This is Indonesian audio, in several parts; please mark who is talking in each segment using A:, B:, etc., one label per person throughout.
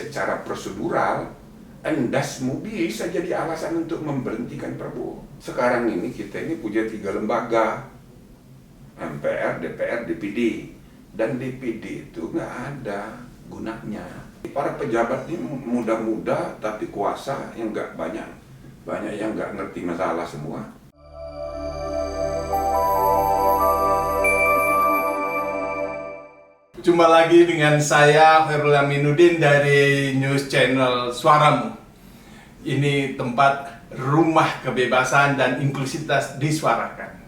A: secara prosedural, endasmu bisa jadi alasan untuk memberhentikan Prabowo. Sekarang ini kita ini punya 3 lembaga, MPR, DPR, DPD. Dan DPD itu nggak ada gunanya. Para pejabat ini muda-muda tapi kuasa yang nggak banyak yang nggak ngerti masalah semua.
B: Jumpa lagi dengan saya Khairul Aminuddin dari News Channel Suaramu. Ini tempat rumah kebebasan dan inklusivitas disuarakan.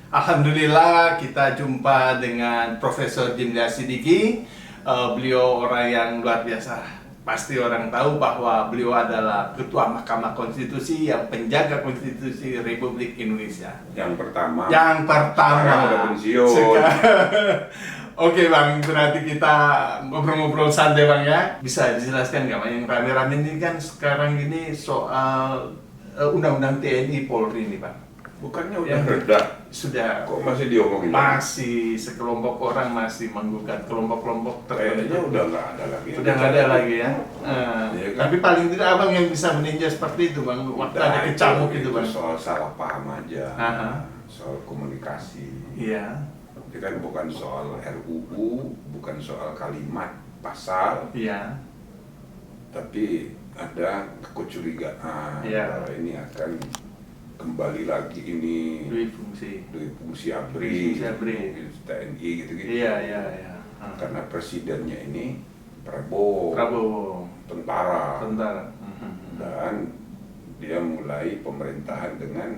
B: Alhamdulillah kita jumpa dengan Profesor Jimli Asidiki. Beliau orang yang luar biasa. Pasti orang tahu bahwa beliau adalah Ketua Mahkamah Konstitusi yang penjaga konstitusi Republik Indonesia.
A: Yang pertama.
B: Sekarang
A: udah pensiun.
B: Oke Bang, berarti kita ngobrol-ngobrol santai Bang ya. Bisa dijelaskan nggak Bang, yang rame-rame ini kan sekarang ini soal Undang-Undang TNI Polri ini Bang.
A: Bukannya udah reda?
B: Sudah.
A: Kok masih diomongin?
B: Masih sekelompok orang masih menggugat kelompok-kelompok tertentu.
A: Kayaknya udah nggak ada lagi.
B: Udah nggak ada lagi ya.
A: Ya kan?
B: Tapi paling tidak Abang yang bisa meninjau seperti itu Bang. Waktu ada kecamuk itu Bang.
A: Soal salah paham aja. Soal komunikasi.
B: Iya.
A: Itu kan bukan soal RUU, bukan soal kalimat, pasal.
B: Iya.
A: Tapi ada kecurigaan bahwa ini akan kembali lagi ini
B: Dui fungsi
A: ABRI,
B: ABRI.
A: TNI gitu-gitu.
B: Iya.
A: Karena presidennya ini Prabowo. Tentara. Dan dia mulai pemerintahan dengan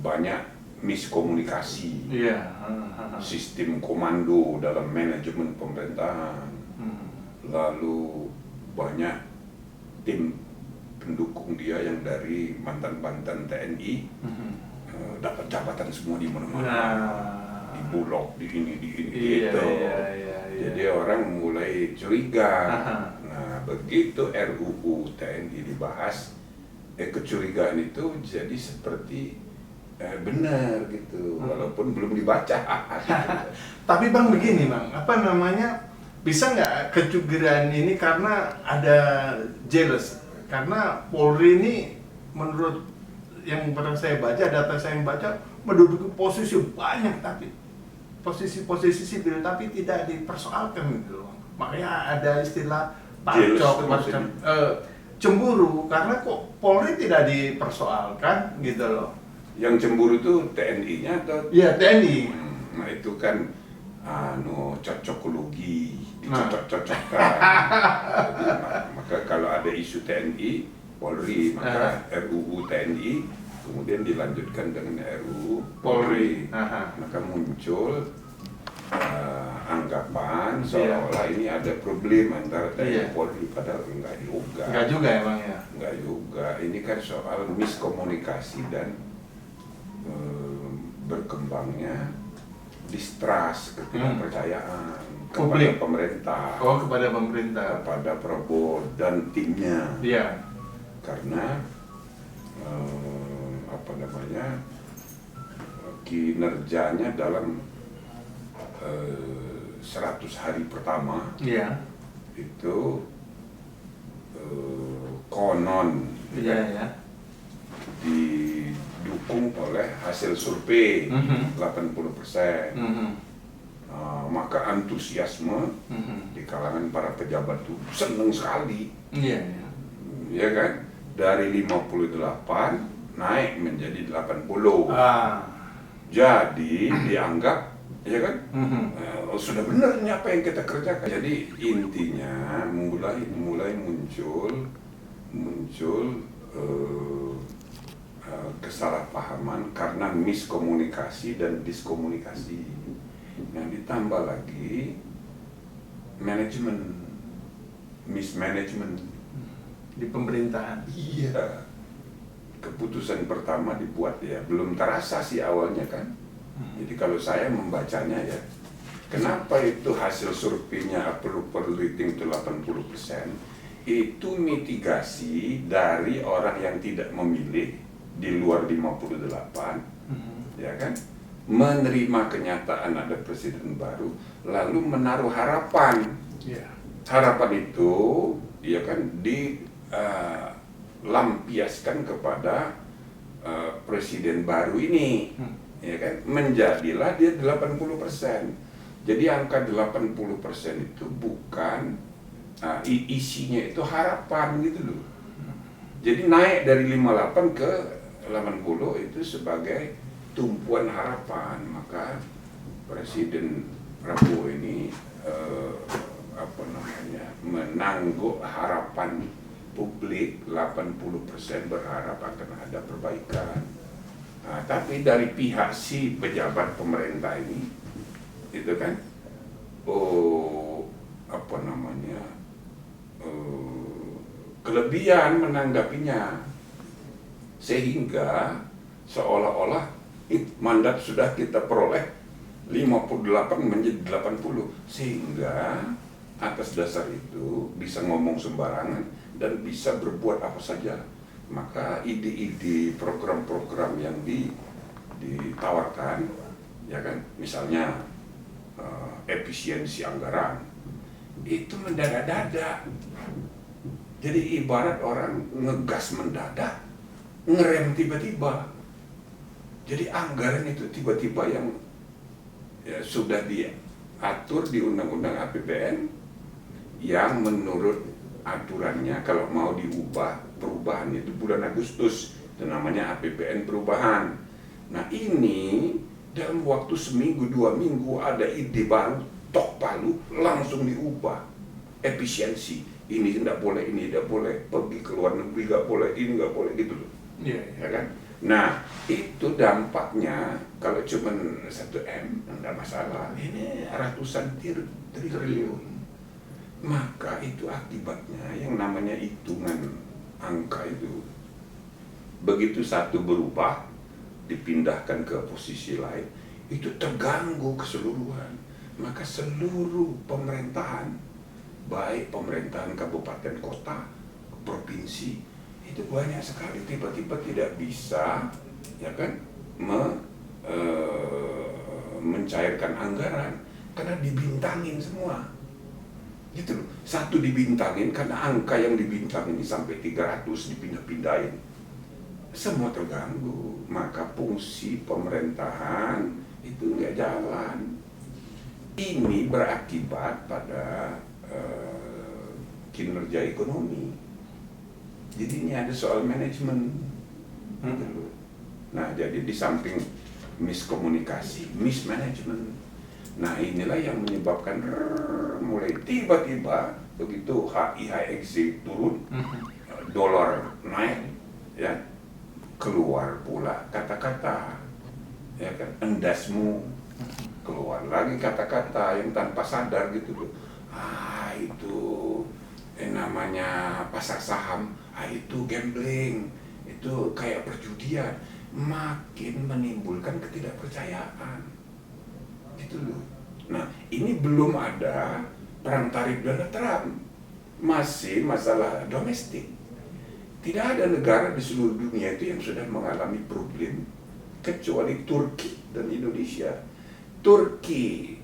A: banyak miskomunikasi.
B: Iya.
A: Sistem komando dalam manajemen pemerintahan. Lalu banyak tim pendukung dia yang dari mantan-mantan TNI dapat jabatan semua di mana-mana, di Bulog, di ini gitu. Jadi orang mulai curiga. Nah, begitu RUU TNI dibahas, kecurigaan itu jadi seperti benar gitu, walaupun belum dibaca.
B: Tapi Bang begini Bang, apa namanya, bisa nggak kecurigaan ini karena ada jealous? Karena Polri ini menurut yang pernah saya baca, data saya yang baca, menduduki posisi banyak tapi posisi-posisi sipil tapi tidak dipersoalkan gitu loh. Makanya ada istilah pacok, macam cemburu karena kok Polri tidak dipersoalkan gitu loh.
A: Yang cemburu itu TNI-nya atau?
B: Iya, TNI.
A: Nah itu kan cocokologi, dicocok-cocokkan. Maka kalau ada isu TNI, Polri, maka RUU TNI kemudian dilanjutkan dengan RUU Polri. Maka muncul anggapan seolah-olah ini ada problem antara TNI Polri, padahal enggak juga.
B: Enggak juga emang ya?
A: Enggak juga. Ini kan soal miskomunikasi dan berkembangnya distrust, ketidakpercayaan kepada pemerintah.
B: Kepada pemerintah.
A: Kepada Prabowo dan timnya.
B: Iya.
A: Karena kinerjanya dalam 100 hari pertama itu konon didukung oleh hasil survei 80%. Maka antusiasme di kalangan para pejabat itu seneng sekali. Ya kan? Dari 58 naik menjadi 80. Jadi dianggap ya kan? Sudah benar nih apa yang kita kerjakan. Jadi intinya mulai muncul kesalahpahaman karena miskomunikasi dan diskomunikasi. Yang ditambah lagi mismanagement
B: di pemerintahan.
A: Iya. Keputusan pertama dibuat ya belum terasa sih awalnya kan. Jadi kalau saya membacanya ya, kenapa itu hasil surveinya approval rating itu 80%, itu mitigasi dari orang yang tidak memilih di luar 58, ya kan, menerima kenyataan ada presiden baru, lalu menaruh harapan harapan itu ya kan dilampiaskan kepada presiden baru ini, ya kan, menjadilah dia 80%. Jadi angka 80% itu bukan isinya itu harapan gitu loh. Jadi naik dari 58 ke 80 itu sebagai tumpuan harapan. Maka Presiden Prabowo ini menangguk harapan publik. 80% berharap akan ada perbaikan. Nah, tapi dari pihak si pejabat pemerintah ini itu kan kelebihan menanggapinya, sehingga seolah-olah mandat sudah kita peroleh 58 menjadi 80, sehingga atas dasar itu bisa ngomong sembarangan dan bisa berbuat apa saja. Maka ide-ide program-program yang ditawarkan, ya kan, misalnya efisiensi anggaran, itu mendadak-dadak. Jadi ibarat orang ngegas mendadak, ngerem tiba-tiba. Jadi anggaran itu tiba-tiba yang sudah diatur di Undang-Undang APBN, yang menurut aturannya kalau mau diubah, perubahan itu bulan Agustus, itu namanya APBN perubahan. Nah ini dalam waktu seminggu 2 minggu ada ide baru, tok palu langsung diubah. Efisiensi, ini tidak boleh, ini tidak boleh, pergi ke luar negeri nggak boleh, ini nggak boleh, gitu loh. Ya kan? Nah itu dampaknya kalau cuma 1M nggak masalah, ini ratusan triliun. Maka itu akibatnya yang namanya hitungan angka itu, begitu satu berubah dipindahkan ke posisi lain, itu terganggu keseluruhan. Maka seluruh pemerintahan, baik pemerintahan kabupaten kota, provinsi, itu banyak sekali tiba-tiba tidak bisa, ya kan, mencairkan anggaran karena dibintangin semua. Gitu loh. Satu dibintangin karena angka yang dibintangin ini sampai 300 dipindah-pindahin. Semua terganggu, maka fungsi pemerintahan itu nggak jalan. Ini berakibat pada kinerja ekonomi. Jadi ini ada soal manajemen. Nah, jadi di samping miskomunikasi, mismanagement. Nah, inilah yang menyebabkan mulai tiba-tiba begitu IHSG turun, dolar naik, ya, keluar pula kata-kata, ya kan, endasmu, keluar lagi kata-kata yang tanpa sadar gitu loh. Itu namanya pasar saham, itu gambling, itu kayak perjudian, makin menimbulkan ketidakpercayaan gitu loh. Nah ini belum ada perang tarif Donald Trump, masih masalah domestik. Tidak ada negara di seluruh dunia itu yang sudah mengalami problem kecuali Turki dan Indonesia. Turki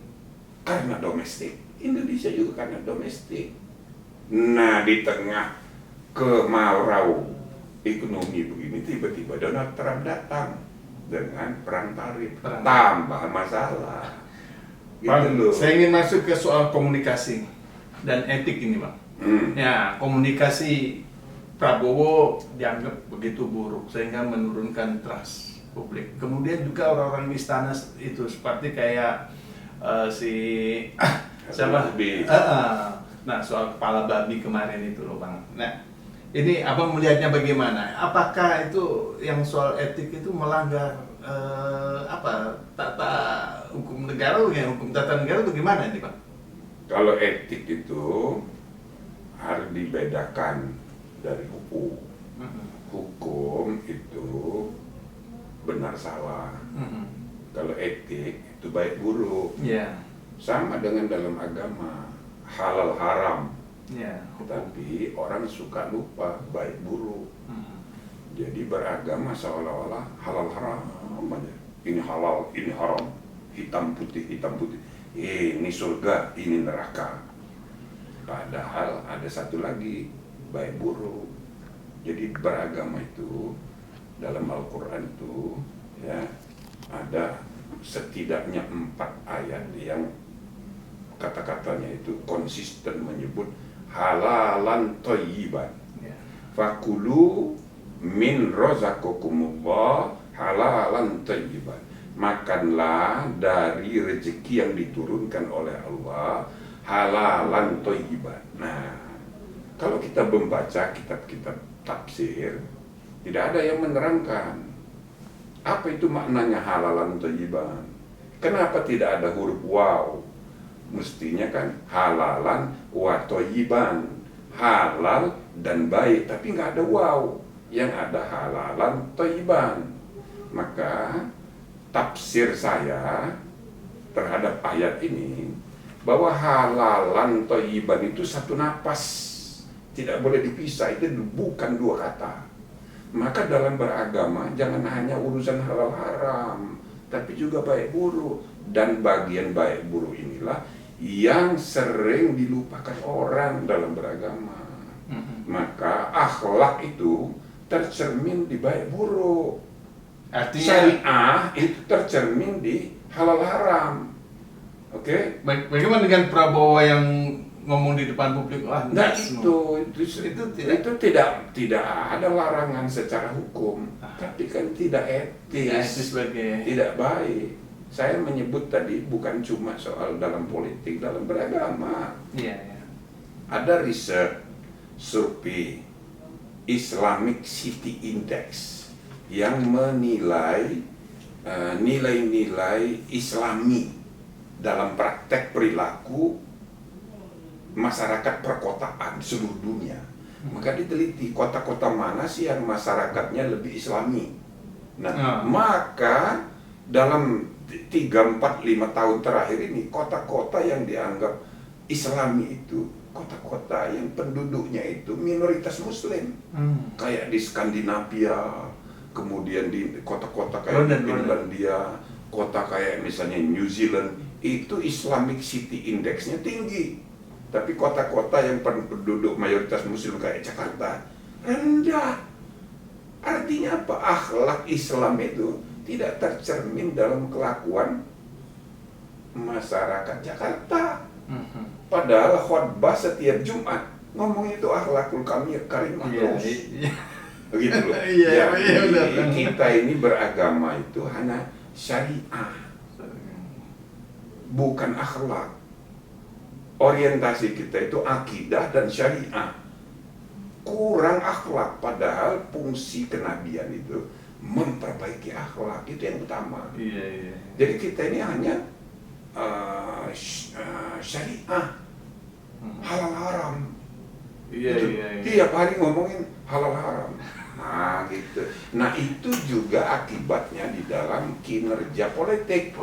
A: karena domestik, Indonesia juga karena domestik. Nah di tengah kemarau ekonomi begini, tiba-tiba Donald Trump datang dengan perang tarif, tambah masalah. Gitu
B: Bang,
A: loh.
B: saya ingin masuk ke soal komunikasi dan etik ini, Bang. Ya, komunikasi Prabowo dianggap begitu buruk sehingga menurunkan trust publik. Kemudian juga orang-orang di istana itu seperti kayak siapa? Nah, soal kepala babi kemarin itu loh, Bang. Nah, ini Abang melihatnya bagaimana? Apakah itu yang soal etik itu melanggar tata hukum negara, hukum tata negara bagaimana ini, Bang?
A: Kalau etik itu harus dibedakan dari hukum. Hukum itu benar salah. Kalau etik itu baik buruk. Sama dengan dalam agama, halal haram. Tapi orang suka lupa baik buruk. Jadi beragama seolah-olah halal haram aja. Ini halal, ini haram, hitam putih, hitam putih. Ini surga, ini neraka. Padahal ada satu lagi, baik buruk. Jadi beragama itu dalam Al-Quran itu ya ada setidaknya 4 ayat yang kata-katanya itu konsisten menyebut halalan thayyiban.
B: Ya.
A: Fakulu min razaqakumullah halalan thayyiban. Makanlah dari rezeki yang diturunkan oleh Allah halalan thayyiban. Nah, kalau kita membaca kitab-kitab tafsir, tidak ada yang menerangkan apa itu maknanya halalan thayyiban. Kenapa tidak ada huruf waw? Mestinya kan halalan wa thayyiban, halal dan baik, tapi nggak ada waw. Yang ada halalan thayyiban. Maka tafsir saya terhadap ayat ini bahwa halalan thayyiban itu satu napas, tidak boleh dipisah, itu bukan 2 kata. Maka dalam beragama jangan hanya urusan halal haram, tapi juga baik buruk. Dan bagian baik buruk inilah yang sering dilupakan orang dalam beragama. Maka akhlak itu tercermin di baik buruk.
B: Artinya
A: Syariah itu tercermin di halal haram. Oke?
B: bagaimana dengan Prabowo yang ngomong di depan publik, wah
A: Nah
B: semua.
A: itu tidak ada larangan secara hukum, tapi kan tidak
B: Tidak
A: etis,
B: etis sebagai
A: tidak baik. Saya menyebut tadi bukan cuma soal dalam politik, dalam beragama.
B: iya, iya.
A: Ada riset survei Islamic City Index yang menilai nilai-nilai Islami dalam praktek perilaku masyarakat perkotaan seluruh dunia. Maka diteliti kota-kota mana sih yang masyarakatnya lebih Islami. Nah, maka dalam 3, 4, 5 tahun terakhir ini kota-kota yang dianggap Islami itu kota-kota yang penduduknya itu minoritas Muslim. Kayak di Skandinavia, kemudian di kota-kota kayak di Finlandia, kota kayak misalnya New Zealand, itu Islamic City Index-nya tinggi. Tapi kota-kota yang penduduk mayoritas Muslim kayak Jakarta rendah. Artinya apa? Akhlak Islam itu tidak tercermin dalam kelakuan masyarakat Jakarta. Padahal khutbah setiap Jumat ngomong itu akhlakul karimah terus. Begitu loh. Jadi kita ini beragama itu hanya syariah, bukan akhlak. Orientasi kita itu akidah dan syariah. Kurang akhlak, padahal fungsi kenabian itu memperbaiki akhlak, itu yang utama. Jadi kita ini hanya syariah, halal haram. Tiap hari ngomongin halal haram. Nah gitu. Nah itu juga akibatnya di dalam kinerja politik.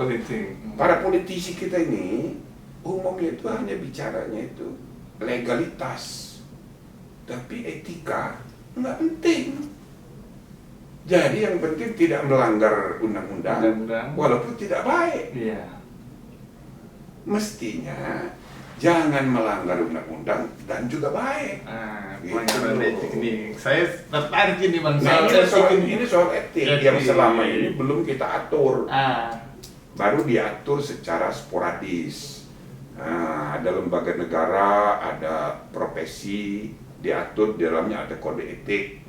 A: Para politisi kita ini umumnya itu hanya bicaranya itu legalitas, tapi etika nggak penting. Jadi yang penting tidak melanggar undang-undang, walaupun tidak baik. Mestinya jangan melanggar undang-undang dan juga baik.
B: Pelanggaran etik ini, saya tertarik ini bang.
A: Ini soal etik yang selama ini belum kita atur. Baru diatur secara sporadis. Ada lembaga negara, ada profesi, diatur di dalamnya ada kode etik.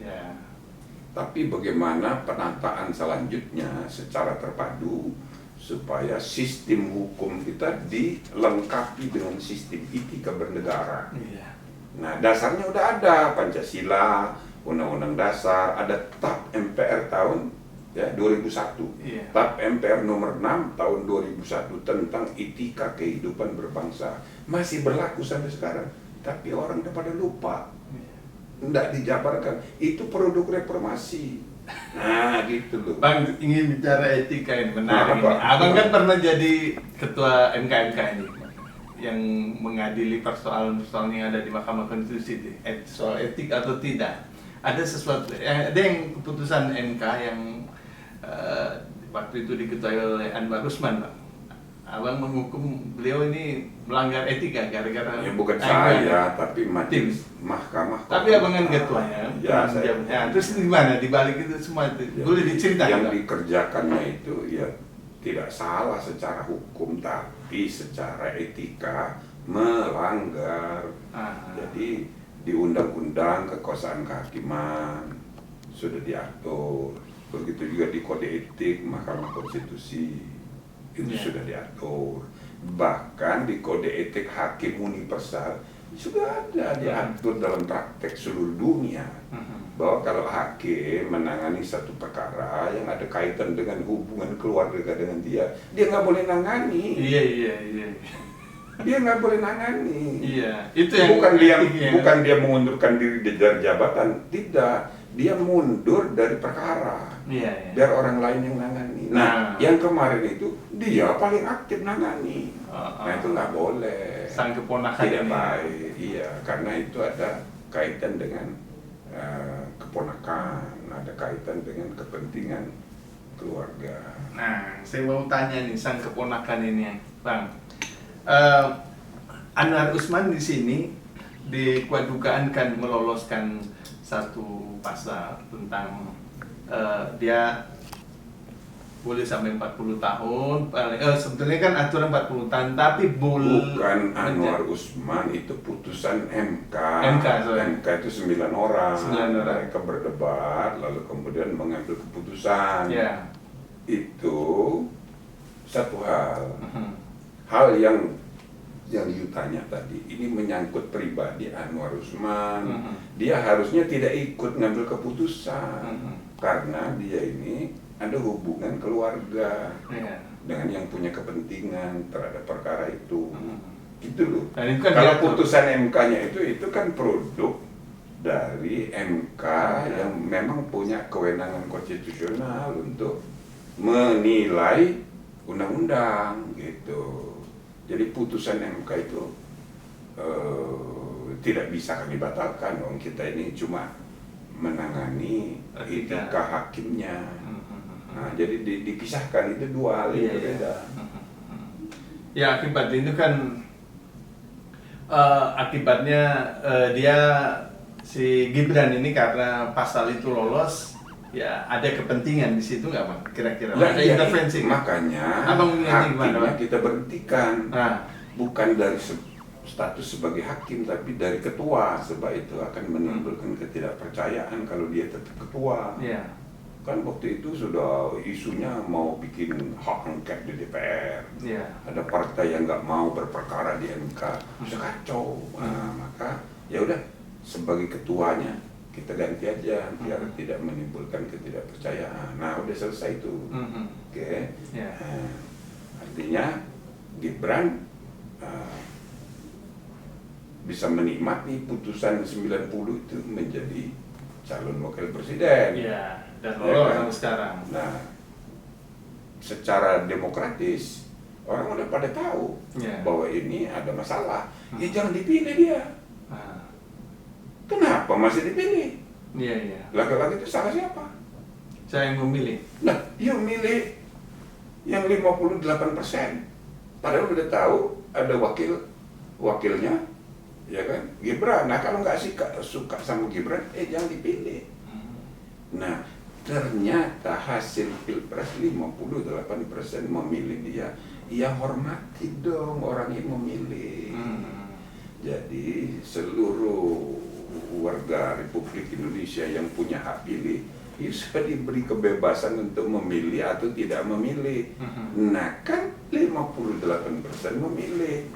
A: Tapi bagaimana penataan selanjutnya secara terpadu supaya sistem hukum kita dilengkapi dengan sistem etika bernegara. Nah, dasarnya udah ada Pancasila, Undang-Undang Dasar, ada TAP MPR tahun 2001, TAP MPR nomor 6 tahun 2001 tentang etika kehidupan berbangsa masih berlaku sampai sekarang, tapi orang udah pada lupa, nggak dijabarkan. Itu produk reformasi. Nah gitu loh.
B: Bang ingin bicara etika ini menarik. Abang kan pernah jadi ketua MK ini yang mengadili persoalan-persoalan yang ada di Mahkamah Konstitusi, soal etik atau tidak. Ada sesuatu, ada yang keputusan MK yang waktu itu diketuai oleh Anwar Usman, Bang. abang menghukum beliau ini melanggar etika gara-gara
A: Ya bukan saya, tapi majelis mahkamah.
B: Tapi abang kan ketuanya,
A: ya,
B: terus gimana dibalik itu semua itu?
A: Ya,
B: Boleh diceritakan?
A: Yang dikerjakannya itu ya tidak salah secara hukum, tapi secara etika melanggar. Jadi di Undang-Undang Kekuasaan Kehakiman sudah diatur, begitu juga di Kode Etik Mahkamah Konstitusi itu sudah diatur, bahkan di Kode Etik Hakim Universal sudah ada diatur dalam praktek seluruh dunia bahwa kalau hakim menangani satu perkara yang ada kaitan dengan hubungan keluarga dengan dia nggak boleh nangani.
B: Iya.
A: Dia nggak boleh nangani.
B: Iya, itu yang
A: bukan dia mengundurkan diri dari jabatan, tidak. Dia mundur dari perkara, biar orang lain yang nangani. Nah, yang kemarin itu dia paling aktif nangani. Nah itu nggak boleh.
B: Sang keponakan
A: tidak baik. Iya, karena itu ada kaitan dengan keponakan, ada kaitan dengan kepentingan keluarga.
B: Nah, saya mau tanya nih sang keponakan ini, Bang. Anwar Usman di sini dikuadugaan kan meloloskan satu pasal tentang dia boleh sampai 40 tahun. Sebetulnya kan aturan 40 tahun, tapi
A: bukan Anwar Usman, itu putusan MK. MK itu 9 orang. Mereka berdebat lalu kemudian mengambil keputusan. Itu satu hal. Hal yang you tanya tadi, ini menyangkut pribadi Anwar Usman. Dia harusnya tidak ikut ngambil keputusan karena dia ini ada hubungan keluarga dengan yang punya kepentingan terhadap perkara itu. Gitu loh. Kalau putusan MK-nya itu kan produk dari MK yang memang punya kewenangan konstitusional untuk menilai undang-undang gitu. Jadi putusan MK itu tidak bisa kami batalkan. Kita ini cuma menangani etika hakimnya. Nah, jadi dipisahkan, itu dua hal yang berbeda.
B: Ya, akibat itu kan akibatnya dia si Gibran ini karena pasal itu lolos, ya ada kepentingan di situ nggak Bang? Kira-kira ada intervensi?
A: Makanya hakimnya kita berhentikan, bukan dari status sebagai hakim, tapi dari ketua, sebab itu akan menimbulkan ketidakpercayaan kalau dia tetap ketua. Kan waktu itu sudah isunya mau bikin hak angket di DPR. Ada partai yang nggak mau berperkara di MK, bisa kacau. Nah, maka ya udah sebagai ketuanya kita ganti aja biar tidak menimbulkan ketidakpercayaan. Nah, udah selesai itu. Oke. Nah, artinya Gibran bisa menikmati putusan 90 itu menjadi calon wakil presiden.
B: Dan lolos sampai sekarang.
A: Nah, secara demokratis orang udah pada tahu bahwa ini ada masalah. Ya jangan dipilih dia. Kenapa masih dipilih? Laki-laki itu salah siapa?
B: Saya yang memilih.
A: Nah, yang milih yang 58%. Padahal udah tahu ada wakilnya, ya kan? Gibran. Nah, kalau nggak suka sama Gibran, jangan dipilih. Nah, ternyata hasil Pilpres 58% memilih dia. Ya hormati dong orang yang memilih. Jadi seluruh warga Republik Indonesia yang punya hak pilih bisa diberi kebebasan untuk memilih atau tidak memilih. Nah kan 58% memilih.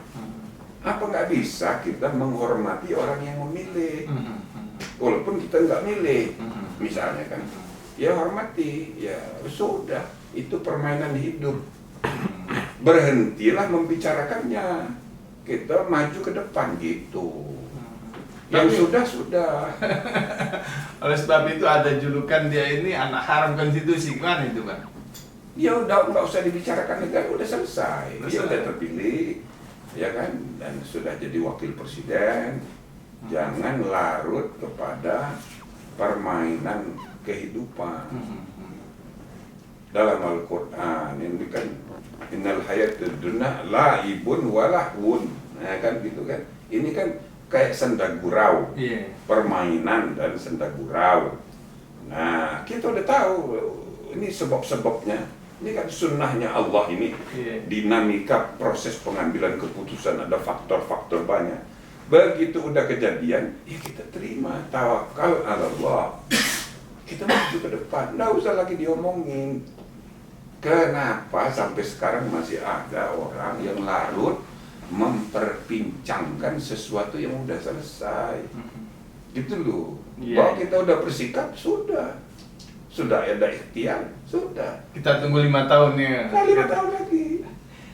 A: Apa nggak bisa kita menghormati orang yang memilih? Walaupun kita nggak milih, misalnya kan, ya hormati, ya sudah, itu permainan hidup. Berhentilah membicarakannya, kita maju ke depan gitu. Yang sudah.
B: Oleh sebab itu ada julukan dia ini anak haram konstitusi, gimana itu Bang?
A: Ya udah nggak usah dibicarakan negara, udah selesai. Dia udah terpilih, ya kan, dan sudah jadi wakil presiden. Jangan larut kepada permainan kehidupan. dalam Al-Quran ini kan innal hayatud dunya laibun walahun, nah kan gitu kan. Ini kan kayak senda gurau,
B: Iya.
A: permainan dan senda gurau. Nah kita udah tahu ini sebab-sebabnya. Ini kan sunnahnya Allah ini.
B: Iya.
A: Dinamika proses pengambilan keputusan ada faktor-faktor banyak. Begitu udah kejadian, ya kita terima, tawakal ala Allah. Kita maju ke depan, nggak usah lagi diomongin. Kenapa sampai sekarang masih ada orang yang larut memperbincangkan sesuatu yang udah selesai? Gitu loh.
B: Iya.
A: Bahwa kita udah bersikap, sudah ada ikhtiar, sudah.
B: Kita tunggu 5 tahun ya.
A: Nah, 5 tahun lagi.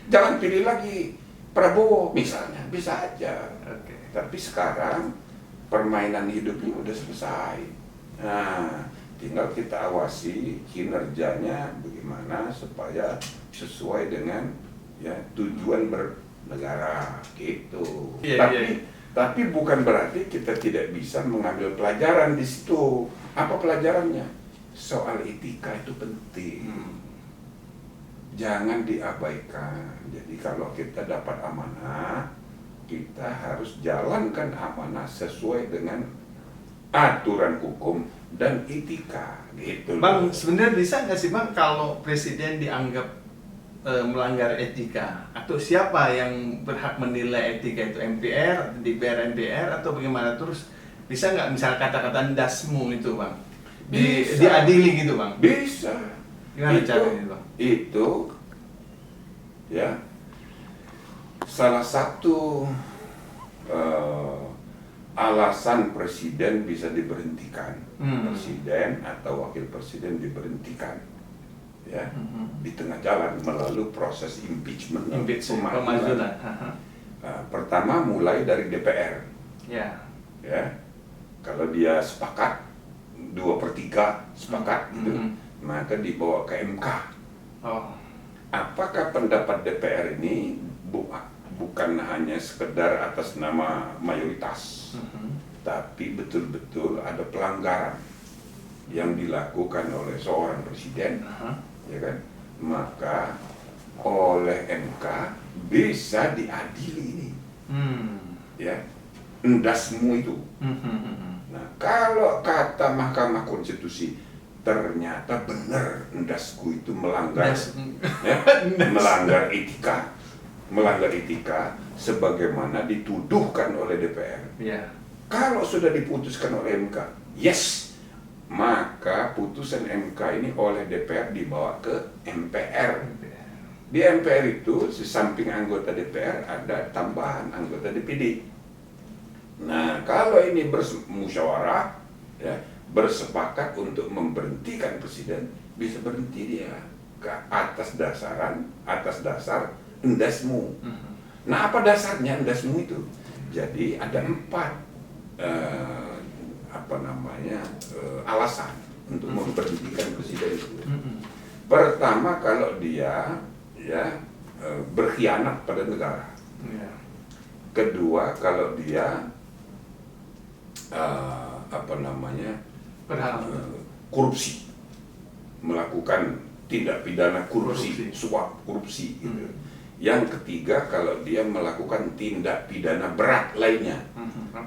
A: Jangan pilih lagi Prabowo misalnya, bisa aja.
B: Oke.
A: Tapi sekarang permainan hidupnya udah selesai. Nah, tinggal kita awasi kinerjanya bagaimana supaya sesuai dengan ya tujuan bernegara gitu.
B: Iya,
A: Tapi bukan berarti kita tidak bisa mengambil pelajaran di situ. Apa pelajarannya? Soal etika itu penting. Jangan diabaikan. Jadi kalau kita dapat amanah, kita harus jalankan amanah sesuai dengan aturan hukum dan etika gitu.
B: Bang,
A: loh.
B: sebenarnya bisa nggak sih Bang kalau presiden dianggap melanggar etika? Atau siapa yang berhak menilai etika itu? MPR, DPR, MPR atau bagaimana? Terus bisa nggak misal kata-kata ndasmu itu Bang?
A: Bisa.
B: Diadili gitu Bang?
A: Bisa.
B: Gimana caranya Bang?
A: Itu ya salah satu alasan presiden bisa diberhentikan. Presiden atau wakil presiden diberhentikan ya di tengah jalan melalui proses impeachment,
B: Pemazulan.
A: pertama mulai dari DPR
B: Ya.
A: ya. Kalau dia sepakat 2/3 sepakat gitu, maka dibawa ke MK.
B: Oh.
A: Apakah pendapat DPR ini bukan hanya sekedar atas nama mayoritas, tapi betul-betul ada pelanggaran yang dilakukan oleh seorang presiden, ya kan? Maka oleh MK bisa diadili ini, ya, endasmu itu. Nah, kalau kata Mahkamah Konstitusi ternyata benar endasku itu melanggar melanggar etika sebagaimana dituduhkan oleh DPR.
B: Ya.
A: Kalau sudah diputuskan oleh MK, yes, maka putusan MK ini oleh DPR dibawa ke MPR. Di MPR itu di samping anggota DPR ada tambahan anggota DPD. Nah, kalau ini bermusyawarah, ya, bersepakat untuk memberhentikan presiden, bisa berhenti dia ke atas dasar endasmu. Nah, apa dasarnya endasmu itu? Jadi ada 4 alasan untuk memberhentikan presiden itu. Pertama, kalau dia ya berkhianat pada negara. Kedua, kalau dia korupsi, melakukan tindak pidana korupsi, suap korupsi gitu. Yang ketiga, kalau dia melakukan tindak pidana berat lainnya.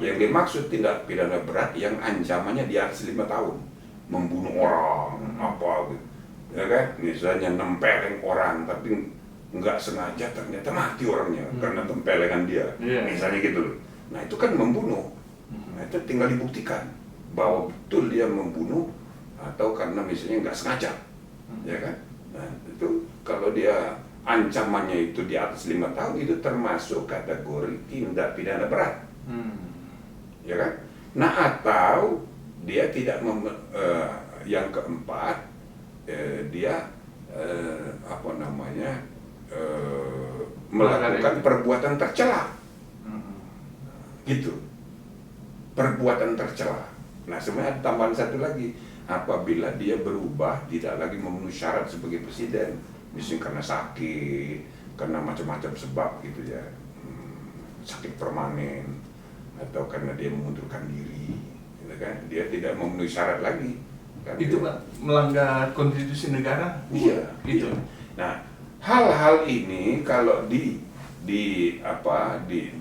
A: Yang dimaksud tindak pidana berat yang ancamannya di atas 5 tahun, membunuh orang, apa gitu, ya kan? Misalnya nempeleng orang, tapi nggak sengaja ternyata mati orangnya karena tempelengan dia, misalnya gitu loh. Nah itu kan membunuh. Nah itu tinggal dibuktikan bahwa betul dia membunuh atau karena misalnya nggak sengaja, ya kan? Nah itu kalau dia ancamannya itu di atas 5 tahun itu termasuk kategori tindak pidana berat, ya kan? Nah atau dia tidak yang keempat dia melakukan perbuatan tercela, gitu, perbuatan tercela. Nah sebenarnya ada tambahan satu lagi, apabila dia berubah tidak lagi memenuhi syarat sebagai presiden, misalnya karena sakit, karena macam-macam sebab gitu ya, sakit permanen, atau karena dia mengundurkan diri, gitu kan? Dia tidak memenuhi syarat lagi, Kan
B: Itu
A: gitu.
B: Pak melanggar konstitusi negara.
A: Iya,
B: Itu.
A: iya. Nah, hal-hal ini kalau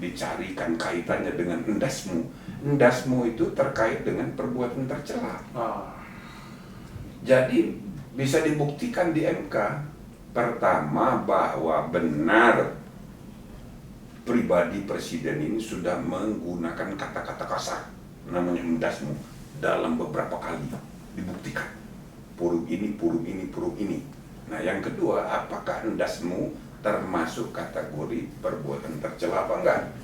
A: dicarikan kaitannya dengan endasmu itu terkait dengan perbuatan tercela.
B: Ah.
A: Jadi bisa dibuktikan di MK. Pertama, bahwa benar pribadi presiden ini sudah menggunakan kata-kata kasar, namanya endasmu, dalam beberapa kali dibuktikan. Purum ini, purum ini, purum ini. Nah, yang kedua, apakah endasmu termasuk kategori perbuatan tercela apa enggak?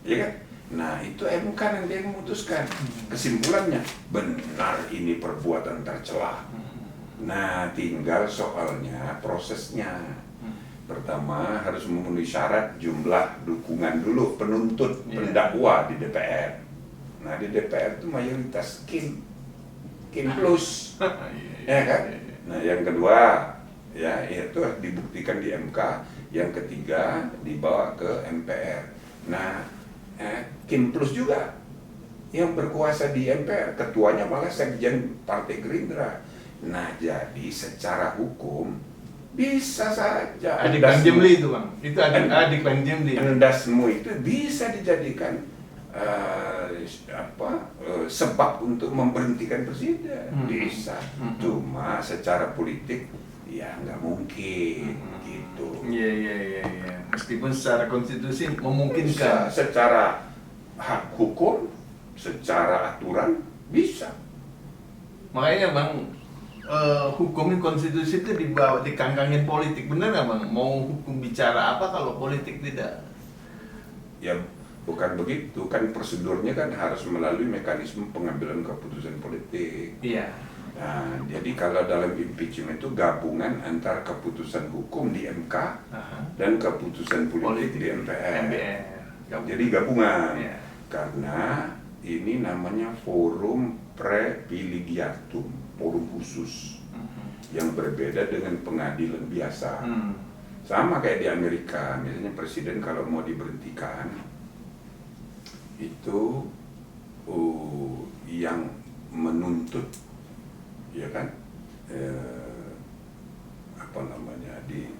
A: Iya kan? Nah, itu MK nanti yang memutuskan. Kesimpulannya, benar ini perbuatan tercela. Nah, tinggal soalnya prosesnya. Pertama, harus memenuhi syarat jumlah dukungan dulu penuntut pendakwa di DPR. Nah, di DPR itu mayoritas kin plus. Ya kan? Nah, yang kedua, ya itu dibuktikan di MK. Yang ketiga, dibawa ke MPR. Nah, kin plus juga yang berkuasa di MPR, ketuanya malah sekjen Partai Gerindra. Nah, jadi secara hukum bisa saja
B: Adik Bang Jemli itu Bang. Itu adik Bang Jemli.
A: endasmu itu bisa dijadikan sebab untuk memberhentikan presiden. Bisa. Cuma secara politik ya nggak mungkin gitu.
B: Iya. Meskipun secara konstitusi
A: Bisa.
B: memungkinkan.
A: Secara hak hukum, secara aturan bisa.
B: Makanya Bang, hukum konstitusi itu dibawa dikangkangin politik, bener nggak Bang? Mau hukum bicara apa kalau politik tidak?
A: Ya bukan begitu, kan prosedurnya kan harus melalui mekanisme pengambilan keputusan politik.
B: Iya.
A: Nah, jadi kalau dalam impeachment itu gabungan antara keputusan hukum di MK dan keputusan politik di MPR. Jadi gabungan.
B: Iya.
A: Karena ini namanya forum privilegiatum, forum khusus yang berbeda dengan pengadilan biasa. Sama kayak di Amerika, misalnya presiden kalau mau diberhentikan itu yang menuntut, ya kan,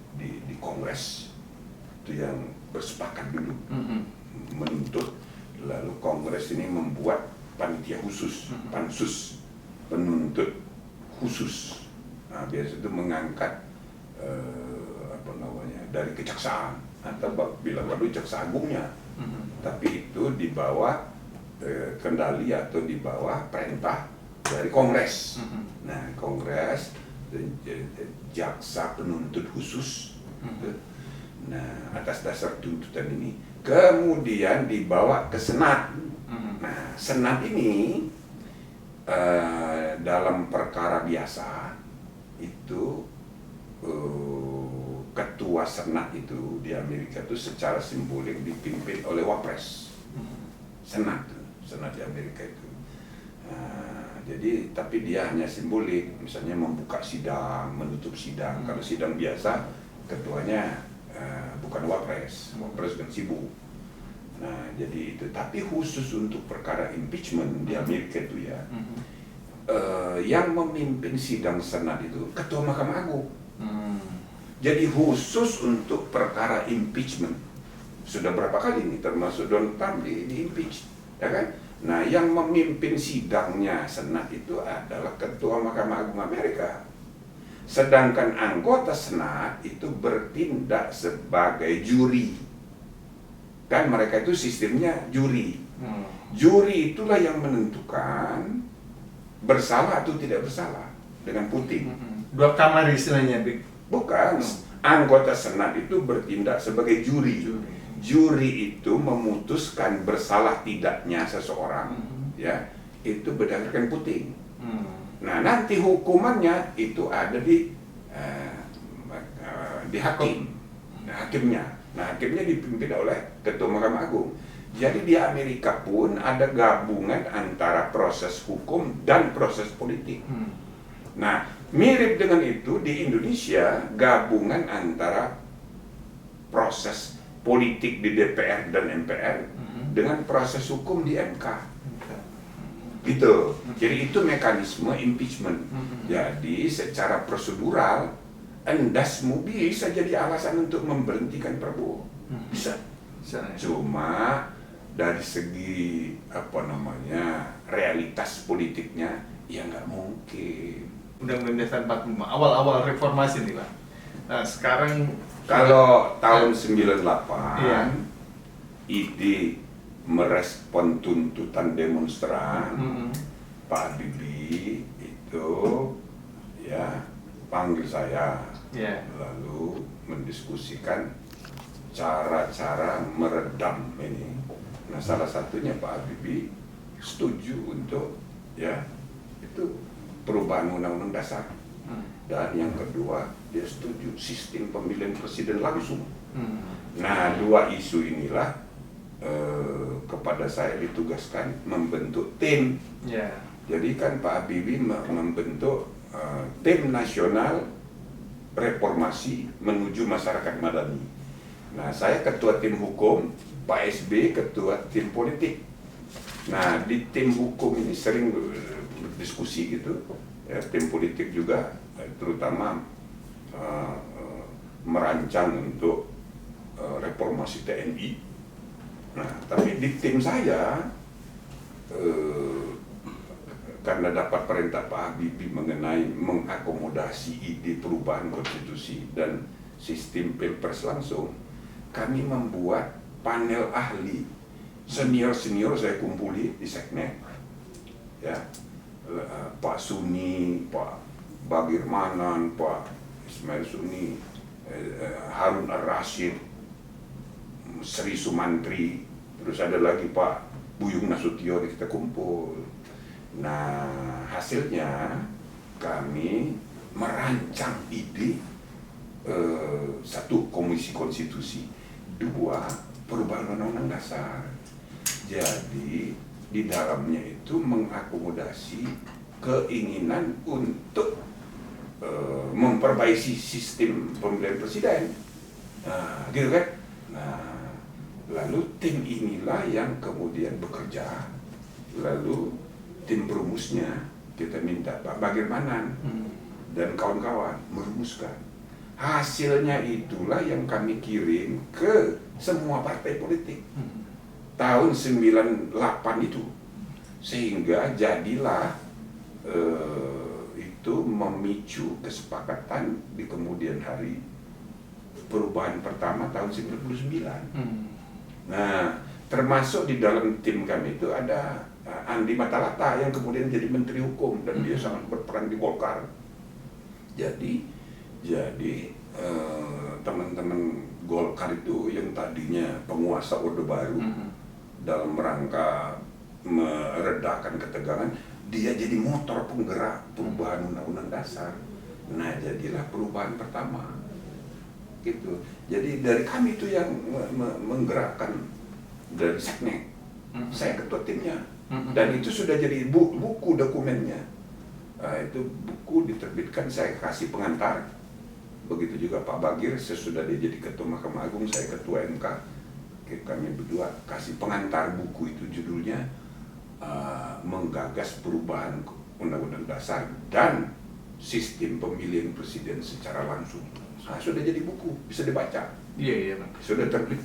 A: di Kongres itu yang bersepakat dulu menuntut, lalu Kongres ini membuat panitia khusus, pansus penuntut khusus. Nah, biasa itu mengangkat dari kejaksaan atau bilang waduh jaksa agungnya, tapi itu di bawah kendali atau di bawah perintah dari Kongres. Nah, Kongres jaksa penuntut khusus. Nah, atas dasar tuntutan ini kemudian dibawa ke Senat. Nah, Senat ini dalam perkara biasa itu ketua Senat itu di Amerika itu secara simbolik dipimpin oleh Wapres. Senat di Amerika itu. Jadi tapi dia hanya simbolik, misalnya membuka sidang, menutup sidang. Kalau sidang biasa ketuanya bukan Wapres kan sibuk. Nah, jadi itu. Tapi khusus untuk perkara impeachment di Amerika itu ya, yang memimpin sidang Senat itu Ketua Mahkamah Agung. Jadi khusus untuk perkara impeachment. Sudah berapa kali nih, termasuk Donald Trump di impeach, ya kan? Nah, yang memimpin sidangnya Senat itu adalah Ketua Mahkamah Agung Amerika. Sedangkan anggota Senat itu bertindak sebagai juri. Kan mereka itu sistemnya juri. Juri itulah yang menentukan bersalah atau tidak bersalah dengan puting.
B: Dua kamar istilahnya, Bik.
A: Bukan, anggota Senat itu bertindak sebagai juri. Juri itu memutuskan bersalah tidaknya seseorang, ya, itu berdasarkan puting. Nah, nanti hukumannya itu ada di hakim, hakimnya. Nah, hakimnya dipimpin oleh Ketua Mahkamah Agung. Jadi di Amerika pun ada gabungan antara proses hukum dan proses politik. Nah, mirip dengan itu di Indonesia gabungan antara proses politik di DPR dan MPR dengan proses hukum di MK. Gitu. Jadi itu mekanisme impeachment.
B: Mhm.
A: Jadi secara prosedural endasmu bisa jadi alasan untuk memberhentikan Prabowo. Bisa.
B: Bisa, ya.
A: Cuma dari segi realitas politiknya ya nggak mungkin.
B: Undang-Undang Dasar 45 awal-awal reformasi nih Pak. Nah sekarang
A: Kalau tahun 98
B: Iya.
A: ide merespon tuntutan demonstran,
B: Mhm.
A: Pak Habibie itu ya panggil saya,
B: Iya.
A: lalu mendiskusikan cara-cara meredam ini. Nah salah satunya Pak Habibie setuju untuk ya itu perubahan undang-undang dasar. Dan yang kedua dia setuju sistem pemilihan presiden langsung. Nah dua isu inilah kepada saya ditugaskan membentuk tim.
B: Ya.
A: Jadi kan Pak Habibie membentuk tim nasional reformasi menuju masyarakat madani. Nah saya ketua tim hukum, Pak SB ketua tim politik. Nah di tim hukum ini sering berdiskusi gitu, ya, tim politik juga terutama merancang untuk reformasi TNI. Nah tapi di tim saya karena dapat perintah Pak Habibie mengenai mengakomodasi ide perubahan konstitusi dan sistem pilpres langsung, kami membuat panel ahli senior-senior saya kumpuli di Seknek, ya, Pak Suni, Pak Bagirmanan, Pak Ismail Suni, Harun Ar-Rasyid, Sri Sumantri, terus ada lagi Pak Buyung Nasution, kita kumpul. Nah hasilnya kami merancang ide satu komisi konstitusi, dua perubahan undang-undang dasar. Jadi di dalamnya itu mengakomodasi keinginan untuk memperbaiki sistem pemilihan presiden, nah, gitu kan? Nah, lalu tim inilah yang kemudian bekerja, lalu tim perumusnya kita minta Pak Bagirmanan dan kawan-kawan merumuskan. Hasilnya itulah yang kami kirim ke semua partai politik tahun 98 itu, sehingga jadilah itu memicu kesepakatan di kemudian hari perubahan pertama tahun 99. Nah termasuk di dalam tim kami itu ada Andi Matalata yang kemudian jadi Menteri Hukum dan dia sangat berperan di Golkar. Jadi teman-teman Golkar itu yang tadinya penguasa Orde Baru dalam rangka meredakan ketegangan, dia jadi motor penggerak perubahan undang-undang dasar. Nah jadilah perubahan pertama gitu. Jadi dari kami itu yang menggerakkan dari Seknek. Saya ketua timnya. Dan itu sudah jadi buku dokumennya. Nah, itu buku diterbitkan, saya kasih pengantar. Begitu juga Pak Bagir, sesudah dia jadi ketua Mahkamah Agung, saya ketua MK. Kami berdua kasih pengantar buku itu, judulnya menggagas perubahan undang-undang dasar dan sistem pemilihan presiden secara langsung. Nah, sudah jadi buku, bisa dibaca.
B: Iya Bang.
A: Sudah terbit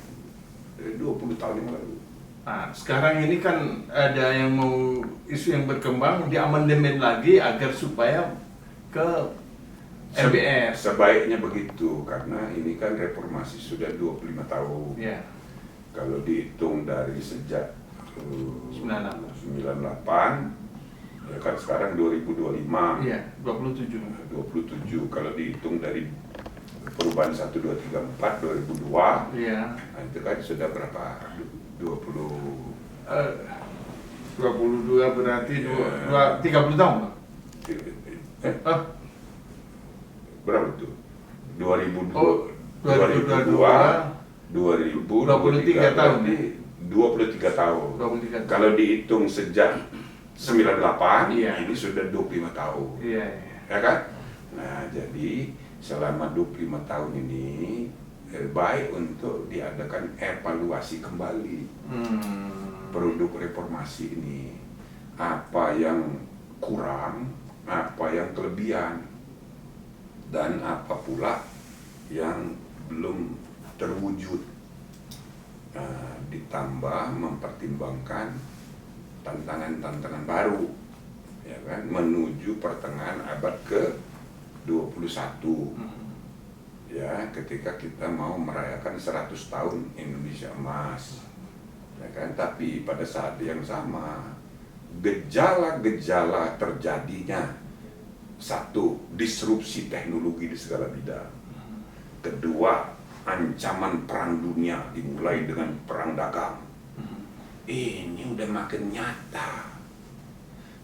A: 20 tahun yang lalu.
B: Nah, sekarang ini kan ada yang mau isu yang berkembang di amandemen lagi agar supaya ke MPR.
A: Sebaiknya begitu, karena ini kan reformasi sudah 25 tahun.
B: Ya.
A: Kalau dihitung dari sejak 98, ya kan sekarang 2025.
B: Iya, 27.
A: 27, kalau dihitung dari perubahan 1, 2, 3, 4, 2002,
B: Iya.
A: nah itu kan sudah berapa? 20
B: 22 berarti
A: Ya.
B: 30 tahun, Bang.
A: Berapa itu? 2002,
B: Oh,
A: 2023
B: tahun.
A: berarti 23 tahun.
B: 23 tahun.
A: Kalau dihitung sejak 98,
B: Iya.
A: ini sudah 25 tahun.
B: Iya.
A: Ya kan? Nah, jadi selama 25 tahun ini baik untuk diadakan evaluasi kembali produk reformasi ini. apa yang kurang, apa yang kelebihan, dan apa pula yang belum terwujud. Ditambah mempertimbangkan tantangan-tantangan baru, ya kan, menuju pertengahan abad ke-21. Ya, ketika kita mau merayakan 100 tahun Indonesia Emas, ya kan, tapi pada saat yang sama gejala-gejala terjadinya, satu, disrupsi teknologi di segala bidang. Kedua, ancaman perang dunia dimulai dengan perang dagang. Ini udah makin nyata.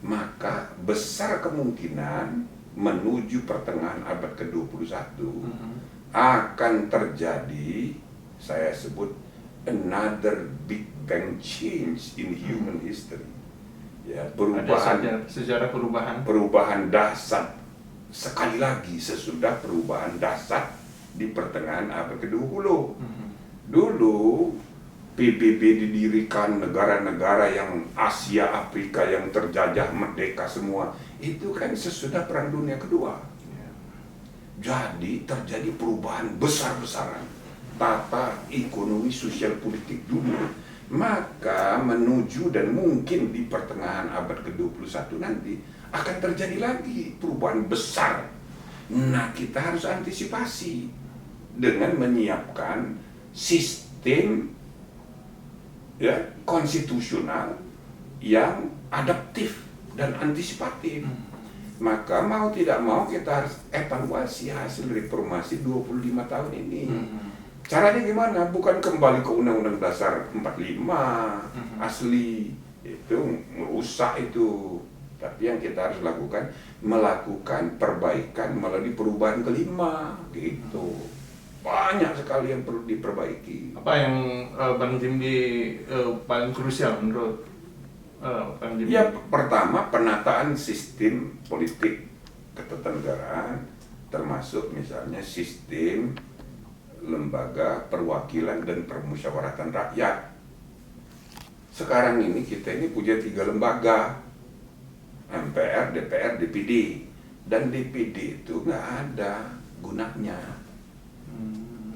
A: Maka besar kemungkinan menuju pertengahan abad ke-21 akan terjadi, saya sebut, another big bang change in human history. Ya, perubahan,
B: ada sejarah
A: perubahan dasar sekali lagi sesudah perubahan dasar di pertengahan abad ke-20. Dulu PBB didirikan, negara-negara yang Asia, Afrika yang terjajah merdeka semua, itu kan sesudah Perang Dunia Kedua. Jadi terjadi perubahan besar-besaran tata ekonomi sosial politik dunia. Maka menuju dan mungkin di pertengahan abad ke-21 nanti akan terjadi lagi perubahan besar. Nah, kita harus antisipasi dengan menyiapkan sistem, ya, konstitusional yang adaptif dan antisipatif. Maka mau tidak mau kita harus evaluasi hasil reformasi 25 tahun ini. Caranya gimana? Bukan kembali ke Undang-Undang Dasar 45 asli, itu merusak itu. Tapi yang kita harus lakukan, melakukan perbaikan melalui perubahan kelima, gitu. Banyak sekali yang perlu diperbaiki.
B: Apa yang Bang Jimli paling krusial menurut Bang Jimli?
A: Ya, pertama penataan sistem politik ketatanegaraan, termasuk misalnya sistem lembaga perwakilan dan permusyawaratan rakyat. Sekarang ini kita ini punya 3 lembaga, MPR, DPR, DPD. Dan DPD itu nggak ada gunanya.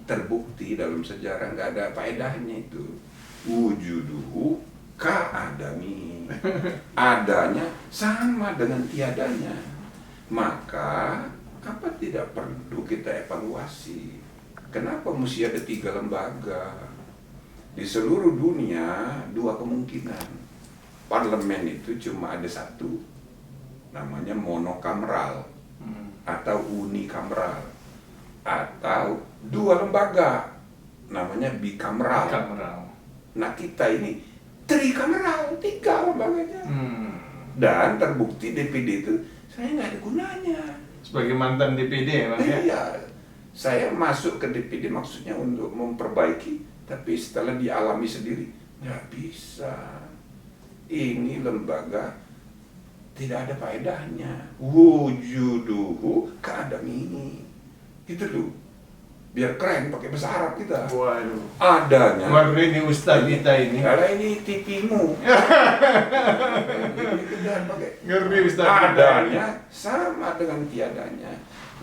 A: Terbukti dalam sejarah nggak ada faedahnya itu. Wujuduhu ka'adami. Adanya sama dengan tiadanya. Maka apa tidak perlu kita evaluasi? Kenapa mesti ada 3 lembaga? Di seluruh dunia 2 kemungkinan. Parlemen itu cuma ada 1, namanya monokameral atau unikameral, atau 2 lembaga namanya bikameral. Nah, kita ini trikameral, 3 lembaganya. Dan terbukti DPD itu saya nggak ada gunanya.
B: Sebagai mantan DPD ya, Bang?
A: Iya, saya masuk ke DPD maksudnya untuk memperbaiki, tapi setelah dialami sendiri nggak bisa. Ini lembaga tidak ada faedahnya. Wujuduhu ka'adami. Gitu loh. Biar keren pakai bahasa Arab kita.
B: Waduh.
A: Adanya.
B: Waduh, ini Ustaz kita ini.
A: Karena ini TV-mu.
B: Ngeri Ustaz.
A: Adanya sama dengan tiadanya.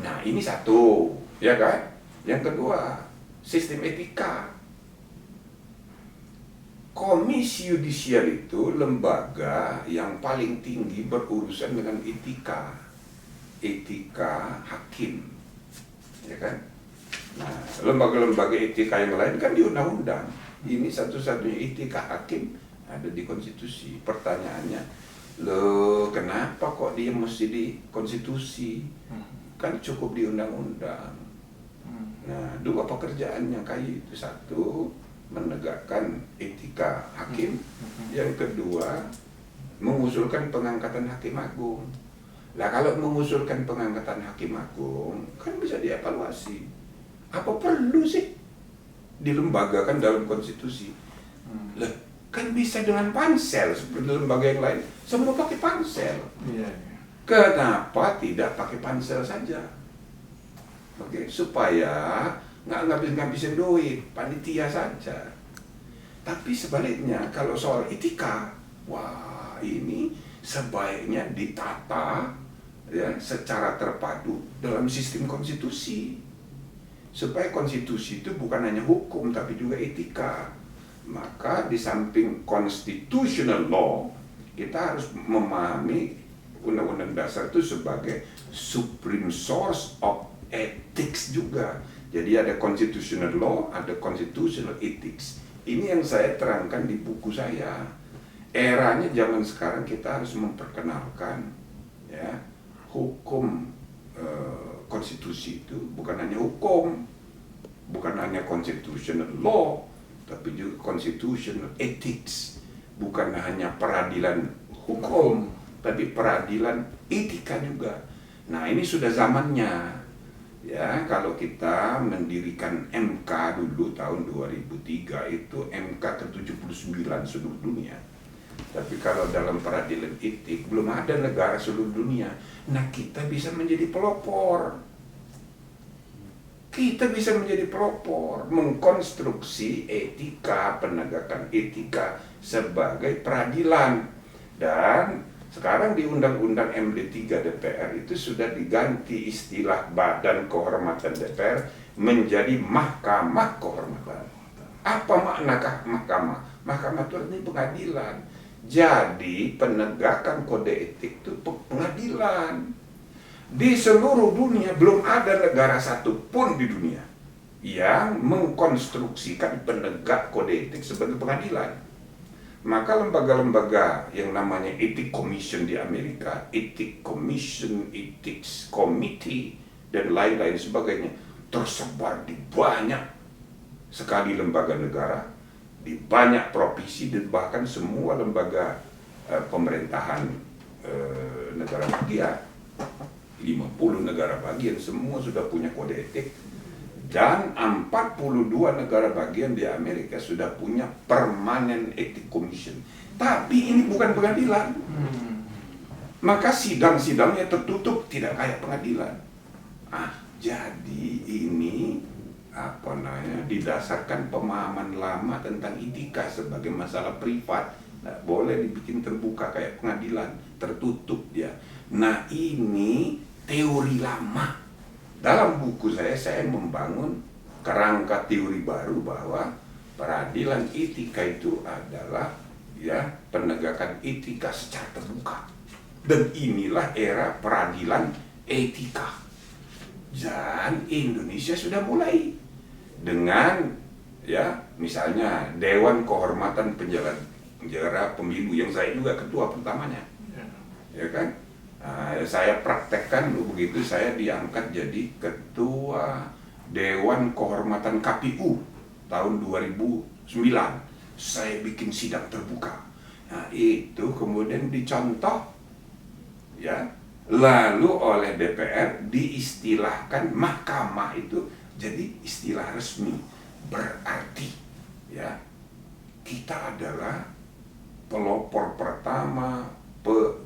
A: Nah, ini 1, ya kan? Yang kedua, sistem etika. Komisi Yudisial itu lembaga yang paling tinggi berurusan dengan etika hakim, ya kan? Nah, lembaga-lembaga etika yang lain kan di undang-undang. Ini satu-satunya etika hakim ada di konstitusi. Pertanyaannya, loh, kenapa kok dia mesti di konstitusi? Kan cukup di undang-undang. Nah, 2 pekerjaannya kayak itu. 1, menegakkan etika hakim. Yang kedua, mengusulkan pengangkatan hakim agung. Nah, kalau mengusulkan pengangkatan hakim agung, kan bisa dievaluasi. Apa perlu sih dilembagakan dalam konstitusi? Lah, kan bisa dengan pansel seperti lembaga yang lain. Semua pakai pansel. Kenapa tidak pakai pansel saja? Oke, supaya nggak ngabis-ngabisin duit, panitia saja. Tapi sebaliknya, kalau soal etika, wah, ini sebaiknya ditata ya secara terpadu dalam sistem konstitusi, supaya konstitusi itu bukan hanya hukum tapi juga etika. Maka di samping constitutional law, kita harus memahami Undang-Undang Dasar itu sebagai supreme source of ethics juga. Jadi ada constitutional law, ada constitutional ethics. Ini yang saya terangkan di buku saya. Eranya zaman sekarang kita harus memperkenalkan ya hukum konstitusi itu bukan hanya hukum, bukan hanya constitutional law, tapi juga constitutional ethics. Bukan hanya peradilan hukum, tapi peradilan etika juga. Nah, ini sudah zamannya. Ya, kalau kita mendirikan MK dulu tahun 2003 itu MK ke-79 seluruh dunia. Tapi kalau dalam peradilan etik belum ada negara seluruh dunia. Nah, kita bisa menjadi pelopor. Kita bisa menjadi pelopor, mengkonstruksi etika, penegakan etika sebagai peradilan. Dan sekarang di Undang-Undang MD3 DPR itu sudah diganti istilah Badan Kehormatan DPR menjadi Mahkamah Kehormatan. Apa maknakah mahkamah? Mahkamah itu artinya pengadilan. Jadi penegakan kode etik itu pengadilan. Di seluruh dunia belum ada negara satupun di dunia yang mengkonstruksikan penegak kode etik sebagai pengadilan. Maka lembaga-lembaga yang namanya Ethics Commission di Amerika, Ethics Commission, Ethics Committee, dan lain-lain sebagainya tersebar di banyak sekali lembaga negara, di banyak provinsi, dan bahkan semua lembaga pemerintahan negara bagian. 50 negara bagian semua sudah punya kode etik. Dan 42 negara bagian di Amerika sudah punya Permanent Ethics Commission. Tapi ini bukan pengadilan. Maka sidang-sidangnya tertutup, tidak kayak pengadilan. Jadi ini didasarkan pemahaman lama tentang etika sebagai masalah privat. Nggak boleh dibikin terbuka kayak pengadilan, tertutup dia. Nah, ini teori lama. Dalam buku saya membangun kerangka teori baru bahwa peradilan etika itu adalah ya penegakan etika secara terbuka. Dan inilah era peradilan etika. Dan Indonesia sudah mulai dengan ya misalnya Dewan Kehormatan Penyelenggara Pemilu yang saya juga ketua pertamanya. Ya kan? Saya praktekkan begitu saya diangkat jadi ketua Dewan Kehormatan KPU tahun 2009. Saya bikin sidang terbuka. Nah, itu kemudian dicontoh ya, lalu oleh DPR diistilahkan mahkamah itu jadi istilah resmi. Berarti ya kita adalah pelopor pertama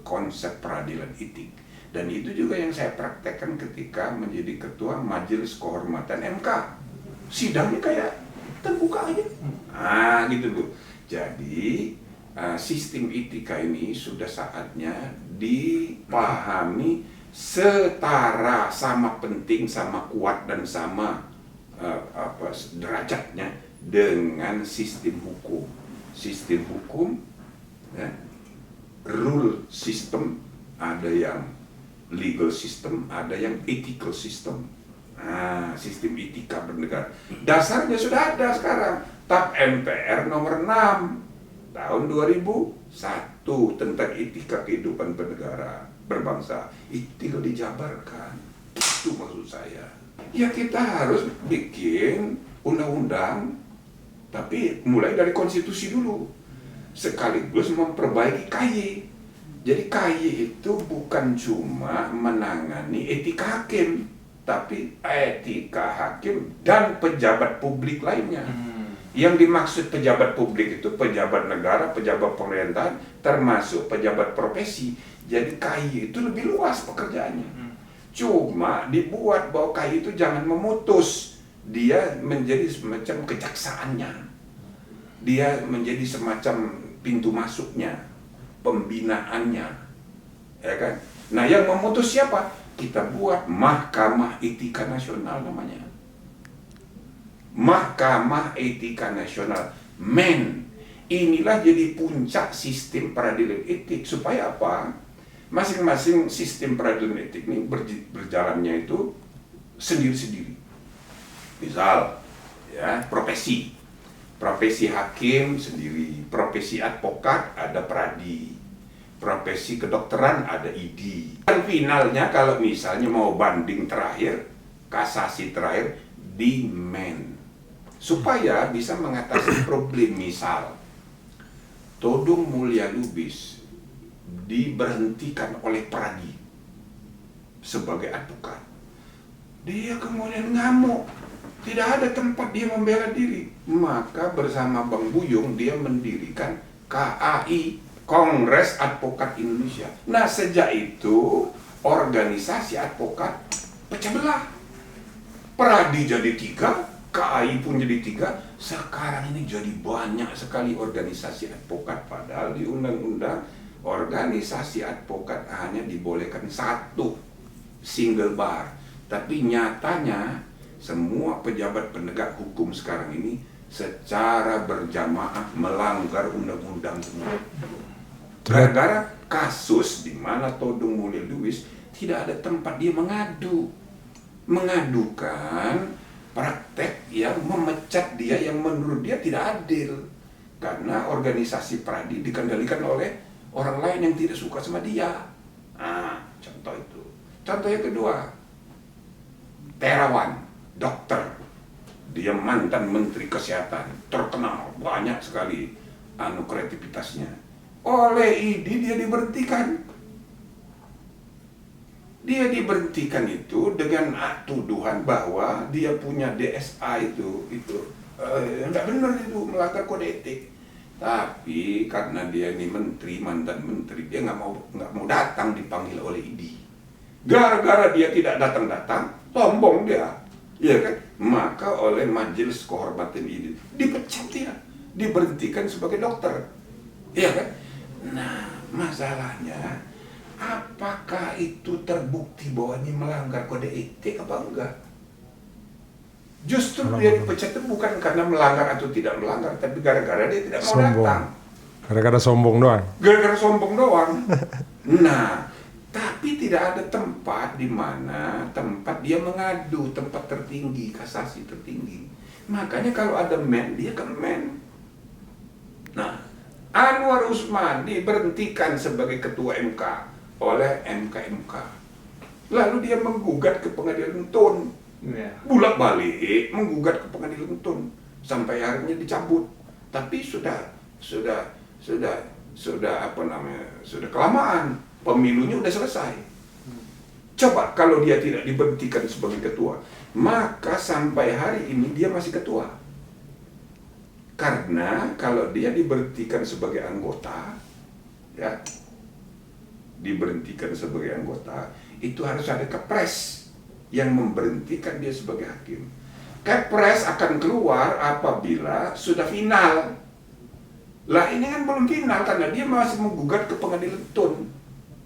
A: konsep peradilan etik. Dan itu juga yang saya praktekkan ketika menjadi ketua Majelis Kehormatan MK. Sidangnya kayak terbuka aja. Gitu Bu. Jadi sistem etika ini sudah saatnya dipahami setara, sama penting, sama kuat, dan sama derajatnya dengan sistem hukum. Sistem hukum ya, rule system, ada yang legal system, ada yang ethical system. Sistem etika bernegara. Dasarnya sudah ada sekarang. TAP MPR nomor 6 tahun 2001 tentang etika kehidupan bernegara berbangsa. Itu dijabarkan. Itu maksud saya. Ya kita harus bikin undang-undang, tapi mulai dari konstitusi dulu. Sekaligus memperbaiki KY. Jadi KY itu bukan cuma menangani etika hakim, tapi etika hakim dan pejabat publik lainnya. Yang dimaksud pejabat publik itu pejabat negara, pejabat pemerintahan, termasuk pejabat profesi. Jadi KY itu lebih luas pekerjaannya. Cuma dibuat bahwa KY itu jangan memutus, dia menjadi semacam kejaksaannya. Dia menjadi semacam pintu masuknya. pembinaannya, ya kan? Nah, yang memutus siapa? Kita buat Mahkamah Etika Nasional namanya. Mahkamah Etika Nasional. Inilah jadi puncak sistem peradilan etik. Supaya apa? Masing-masing sistem peradilan etik ini berjalannya itu sendiri-sendiri. Misal, ya, profesi hakim sendiri, profesi advokat ada pradi, profesi kedokteran ada ID. Dan finalnya kalau misalnya mau banding terakhir, kasasi terakhir di supaya bisa mengatasi problem. Misal Todung Mulya Lubis diberhentikan oleh pradi sebagai advokat, dia kemudian ngamuk, tidak ada tempat dia membela diri, maka bersama Bang Buyung dia mendirikan KAI, Kongres Advokat Indonesia. Nah, sejak itu organisasi advokat pecah belah, pradi jadi 3, KAI pun jadi 3. Sekarang ini jadi banyak sekali organisasi advokat, padahal di undang-undang organisasi advokat hanya dibolehkan 1 single bar. Tapi nyatanya semua pejabat penegak hukum sekarang ini secara berjamaah melanggar undang-undang semua. Gara-gara kasus di mana Todung Mulya Lubis tidak ada tempat dia mengadukan praktek yang memecat dia yang menurut dia tidak adil, karena organisasi pradi dikendalikan oleh orang lain yang tidak suka sama dia. Nah, contoh itu. Contoh yang kedua, Terawan, dokter, dia mantan menteri kesehatan, terkenal, banyak sekali kreativitasnya. Oleh ID dia diberhentikan. Dia diberhentikan itu dengan tuduhan bahwa dia punya DSA itu enggak benar, itu melanggar kode etik. Tapi karena dia ini menteri, mantan menteri, dia nggak mau datang dipanggil oleh ID. Gara-gara dia tidak datang, sombong dia, ya kan? Maka oleh Majelis Kehormatan ID dipecat dia, diberhentikan sebagai dokter, ya kan? Nah, masalahnya apakah itu terbukti bahwa ini melanggar kode etik apa enggak? Justru dia dipecat itu bukan karena melanggar atau tidak melanggar, tapi gara-gara dia tidak mau datang.
C: Gara-gara sombong doang.
A: Gara-gara sombong doang. Nah, tapi tidak ada tempat di mana tempat dia mengadu, tempat tertinggi, kasasi tertinggi. Makanya kalau ada dia ke Nah, Anwar Usman diberhentikan sebagai ketua MK oleh MK. Lalu dia menggugat ke pengadilan Tun. Bolak-balik menggugat ke pengadilan Tun sampai akhirnya dicabut. Tapi sudah kelamaan. Pemilunya sudah selesai. Coba kalau dia tidak diberhentikan sebagai ketua, maka sampai hari ini dia masih ketua. Karena kalau dia diberhentikan sebagai anggota, ya, itu harus ada kepres yang memberhentikan dia sebagai hakim. Kepres akan keluar apabila sudah final. Lah ini kan belum final karena dia masih menggugat ke pengadilan Tun,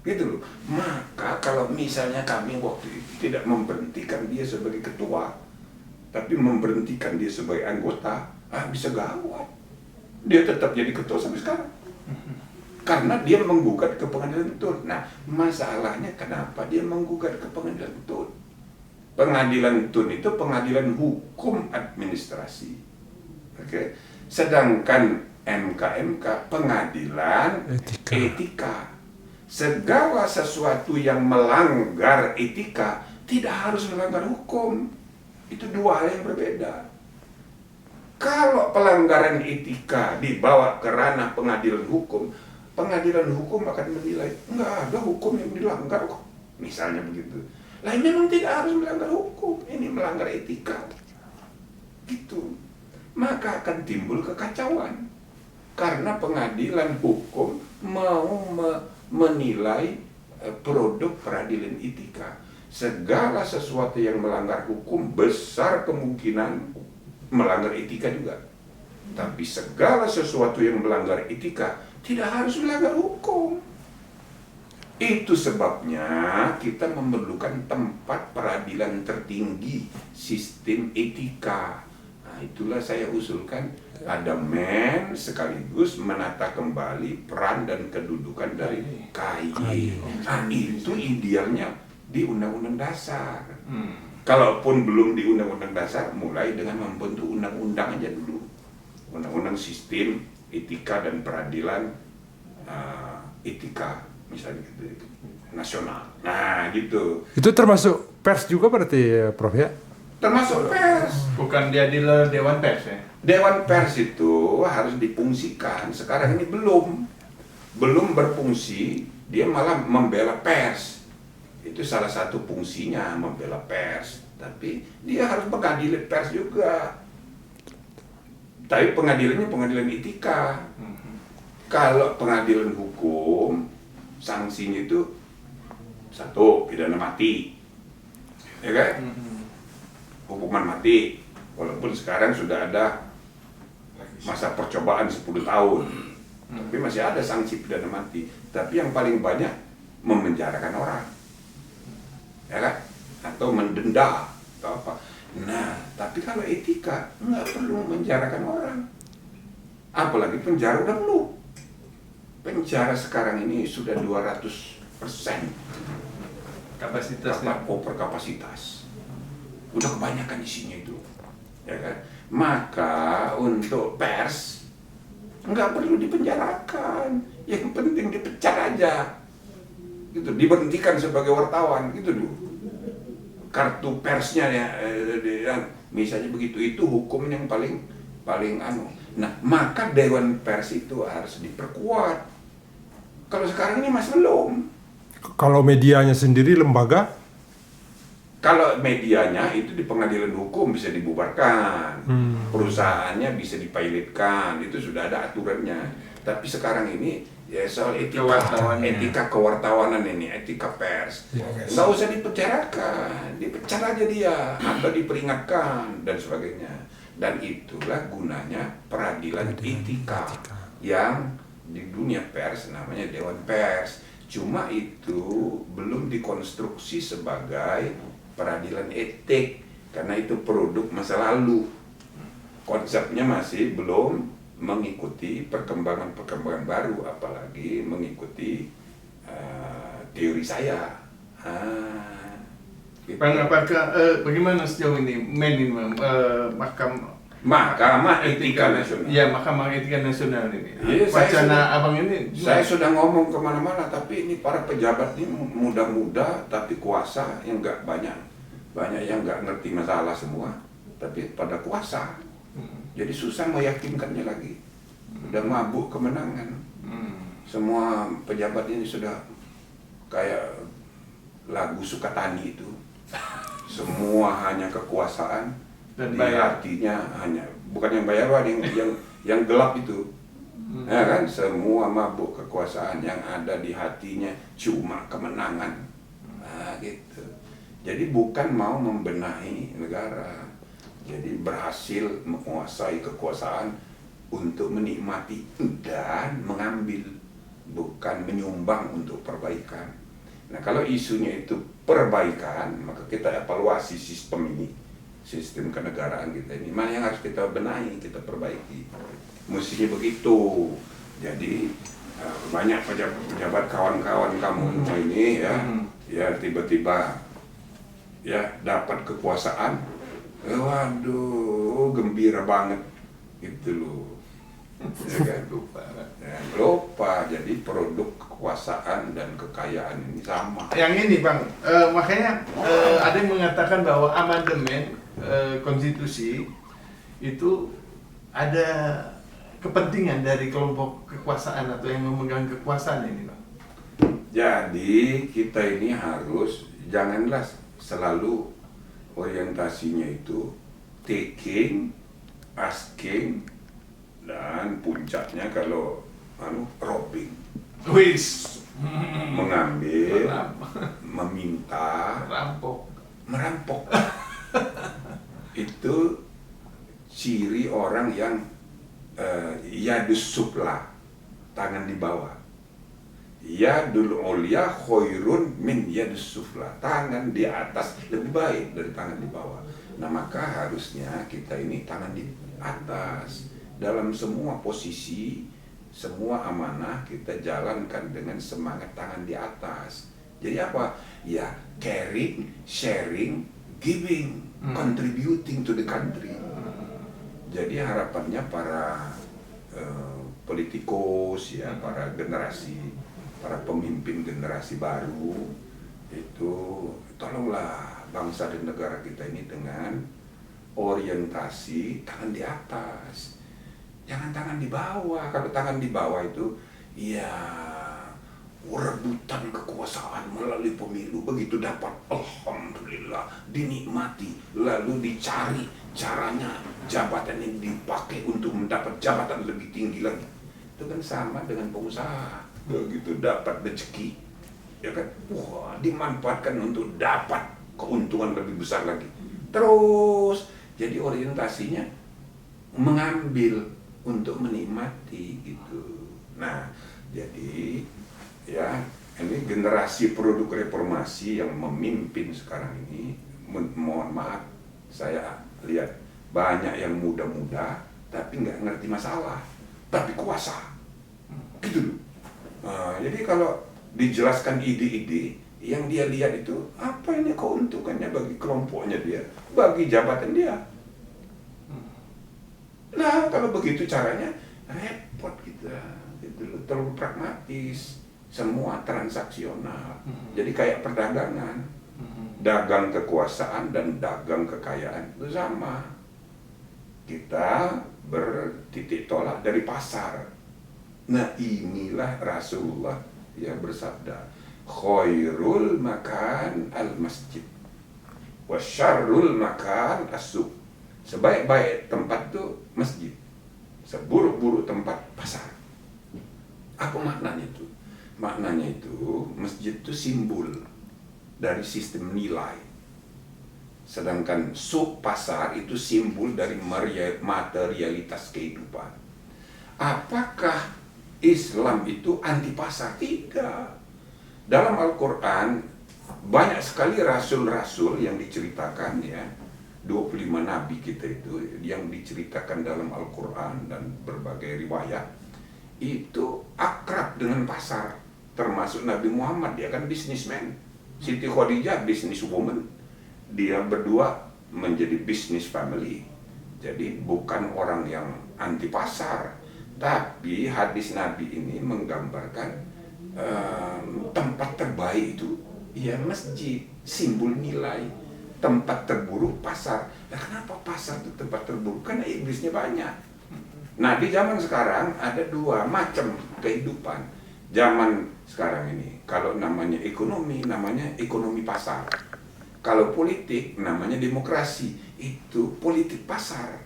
A: gitu loh. Maka kalau misalnya kami waktu itu tidak memberhentikan dia sebagai ketua, tapi memberhentikan dia sebagai anggota, bisa gawat. Dia tetap jadi ketua sampai sekarang. Karena dia menggugat ke pengadilan Tun. Nah, masalahnya kenapa dia menggugat ke pengadilan Tun? Pengadilan Tun itu pengadilan hukum administrasi. Oke. Sedangkan MK pengadilan etika. Segala sesuatu yang melanggar etika tidak harus melanggar hukum. Itu 2 hal yang berbeda. Kalau pelanggaran etika dibawa ke ranah pengadilan hukum akan menilai enggak ada hukum yang dilanggar kok, misalnya begitu. Lah memang tidak harus melanggar hukum, ini melanggar etika, gitu. Maka akan timbul kekacauan karena pengadilan hukum mau menilai produk peradilan etika. Segala sesuatu yang melanggar hukum besar kemungkinan melanggar etika juga. Tapi segala sesuatu yang melanggar etika Tidak harus melanggar hukum. Itu sebabnya kita memerlukan tempat peradilan tertinggi, sistem etika. Nah, itulah saya usulkan ada men sekaligus menata kembali peran dan kedudukan dari KAI. Nah, itu idealnya di Undang-Undang Dasar. Kalaupun belum di Undang-Undang Dasar, mulai dengan membentuk undang-undang aja dulu. Undang-undang sistem etika dan peradilan etika misalnya gitu, nasional. Nah gitu.
C: Itu termasuk pers juga berarti, Prof ya?
A: Termasuk pers.
B: Bukan dia di Dewan Pers ya?
A: Dewan Pers itu harus difungsikan. Sekarang ini belum berfungsi. Dia malah membela pers. Itu salah satu fungsinya, membela pers. Tapi dia harus mengadili pers juga. Tapi pengadilannya pengadilan etika. Kalau pengadilan hukum, sanksinya itu satu, pidana mati, ya kan? Hukuman mati. Walaupun sekarang sudah ada masa percobaan 10 tahun, tapi masih ada sanksi pidana mati. Tapi yang paling banyak memenjarakan orang, ya kan? Atau mendenda atau apa. Nah, tapi kalau etika nggak perlu memenjarakan orang, apalagi penjara udah perlu. Penjara sekarang ini sudah 200%
B: Kapasitasnya.
A: over kapasitas. Udah kebanyakan isinya itu, ya kan? Maka untuk pers nggak perlu dipenjarakan, yang penting dipecat aja, gitu, diberhentikan sebagai wartawan, gitu loh. Kartu persnya ya, misalnya begitu, itu hukum yang paling anu. Nah, maka Dewan Pers itu harus diperkuat. Kalau sekarang ini masih belum.
C: Kalau medianya sendiri lembaga?
A: Kalau medianya itu di pengadilan hukum bisa dibubarkan, perusahaannya bisa dipilotkan, itu sudah ada aturannya. Tapi sekarang ini ya soal etika kewartawanan ini, etika pers, nggak usah dipenjarakan, dipecat aja dia, atau diperingatkan dan sebagainya. Dan itulah gunanya peradilan etika yang di dunia pers namanya Dewan Pers. Cuma itu belum dikonstruksi sebagai peradilan etik karena itu produk masa lalu. Konsepnya masih belum mengikuti perkembangan baru, apalagi mengikuti teori saya. Gitu.
B: Apakah bagaimana sejauh ini
A: Mahkamah Etika Nasional?
B: Ya, Mahkamah Etika Nasional ini.
A: Iya,
B: Wacana abang ini.
A: Saya sudah ngomong kemana-mana, tapi ini para pejabat ini muda-muda tapi kuasa yang nggak banyak yang nggak ngerti masalah semua, tapi pada kuasa. Jadi susah meyakinkannya lagi. Udah mabuk kemenangan. Semua pejabat ini sudah kayak lagu Sukatani itu. Semua hanya kekuasaan dan hatinya hanya bukan yang bayaran, yang gelap itu. Ya kan, semua mabuk kekuasaan, yang ada di hatinya cuma kemenangan. Nah, gitu. Jadi bukan mau membenahi negara. Jadi berhasil menguasai kekuasaan untuk menikmati dan mengambil, bukan menyumbang untuk perbaikan. Nah, kalau isunya itu perbaikan, maka kita evaluasi sistem ini, sistem kenegaraan kita ini, mana yang harus kita benahi, kita perbaiki. Mestinya begitu. Jadi banyak pejabat kawan-kawan kamu ini ya tiba-tiba ya dapat kekuasaan, waduh gembira banget gitu loh. Ya kan? Lupa jadi produk kekuasaan dan kekayaan ini sama.
B: Yang ini Bang, makanya ada yang mengatakan bahwa amandemen konstitusi itu ada kepentingan dari kelompok kekuasaan atau yang memegang kekuasaan ini Bang.
A: Jadi kita ini harus janganlah selalu orientasinya itu taking, asking, dan puncaknya kalau robbing.
B: Wis.
A: Mengambil, meminta, merampok. Itu ciri orang yang yadus supla, tangan di bawah. Yadul ulya khairun min yadus sufla. Tangan di atas lebih baik dari tangan di bawah. Nah, maka harusnya kita ini tangan di atas. Dalam semua posisi, semua amanah kita jalankan dengan semangat tangan di atas. Jadi apa? Ya, caring, sharing, giving, contributing to the country. Jadi harapannya para politikus, ya, para generasi, para pemimpin generasi baru itu tolonglah bangsa dan negara kita ini dengan orientasi tangan di atas, jangan tangan di bawah. Kalau tangan di bawah itu ya rebutan kekuasaan melalui pemilu, begitu dapat alhamdulillah dinikmati, lalu dicari caranya jabatan yang dipakai untuk mendapat jabatan lebih tinggi lagi. Itu kan sama dengan pengusaha, begitu dapat rezeki, ya kan, wah, dimanfaatkan untuk dapat keuntungan lebih besar lagi. Terus jadi orientasinya mengambil untuk menikmati gitu. Nah, jadi ya ini generasi produk reformasi yang memimpin sekarang ini, mohon maaf, saya lihat banyak yang muda-muda tapi nggak ngerti masalah, tapi kuasa gitu loh. Jadi kalau dijelaskan ide-ide yang dia lihat itu apa ini keuntungannya bagi kelompoknya dia, bagi jabatan dia. Nah, kalau begitu caranya repot kita, gitu loh, terlalu pragmatis, semua transaksional. Jadi kayak perdagangan, dagang kekuasaan dan dagang kekayaan itu sama. Kita bertitik tolak dari pasar. Nah, inilah Rasulullah yang bersabda, khairul makan al-masjid wa syarrul makan as-suq. Sebaik-baik tempat itu masjid, seburuk-buruk tempat pasar. Apa maknanya itu? Maknanya itu masjid itu simbol dari sistem nilai, sedangkan suq pasar itu simbol dari materialitas kehidupan. Apakah Islam itu anti pasar? Tidak. Dalam Al-Quran banyak sekali rasul-rasul yang diceritakan, ya, 25 nabi kita itu yang diceritakan dalam Al-Quran dan berbagai riwayat itu akrab dengan pasar, termasuk Nabi Muhammad. Dia kan bisnismen, Siti Khadijah businesswoman, dia berdua menjadi business family. Jadi bukan orang yang anti pasar, tapi hadis Nabi ini menggambarkan tempat terbaik itu ya masjid, simbol nilai. Tempat terburuk pasar. Nah, kenapa pasar itu tempat terburuk? Karena iblisnya banyak. Nah, di zaman sekarang ada dua macam kehidupan. Zaman sekarang ini, kalau namanya ekonomi pasar. Kalau politik namanya demokrasi, itu politik pasar.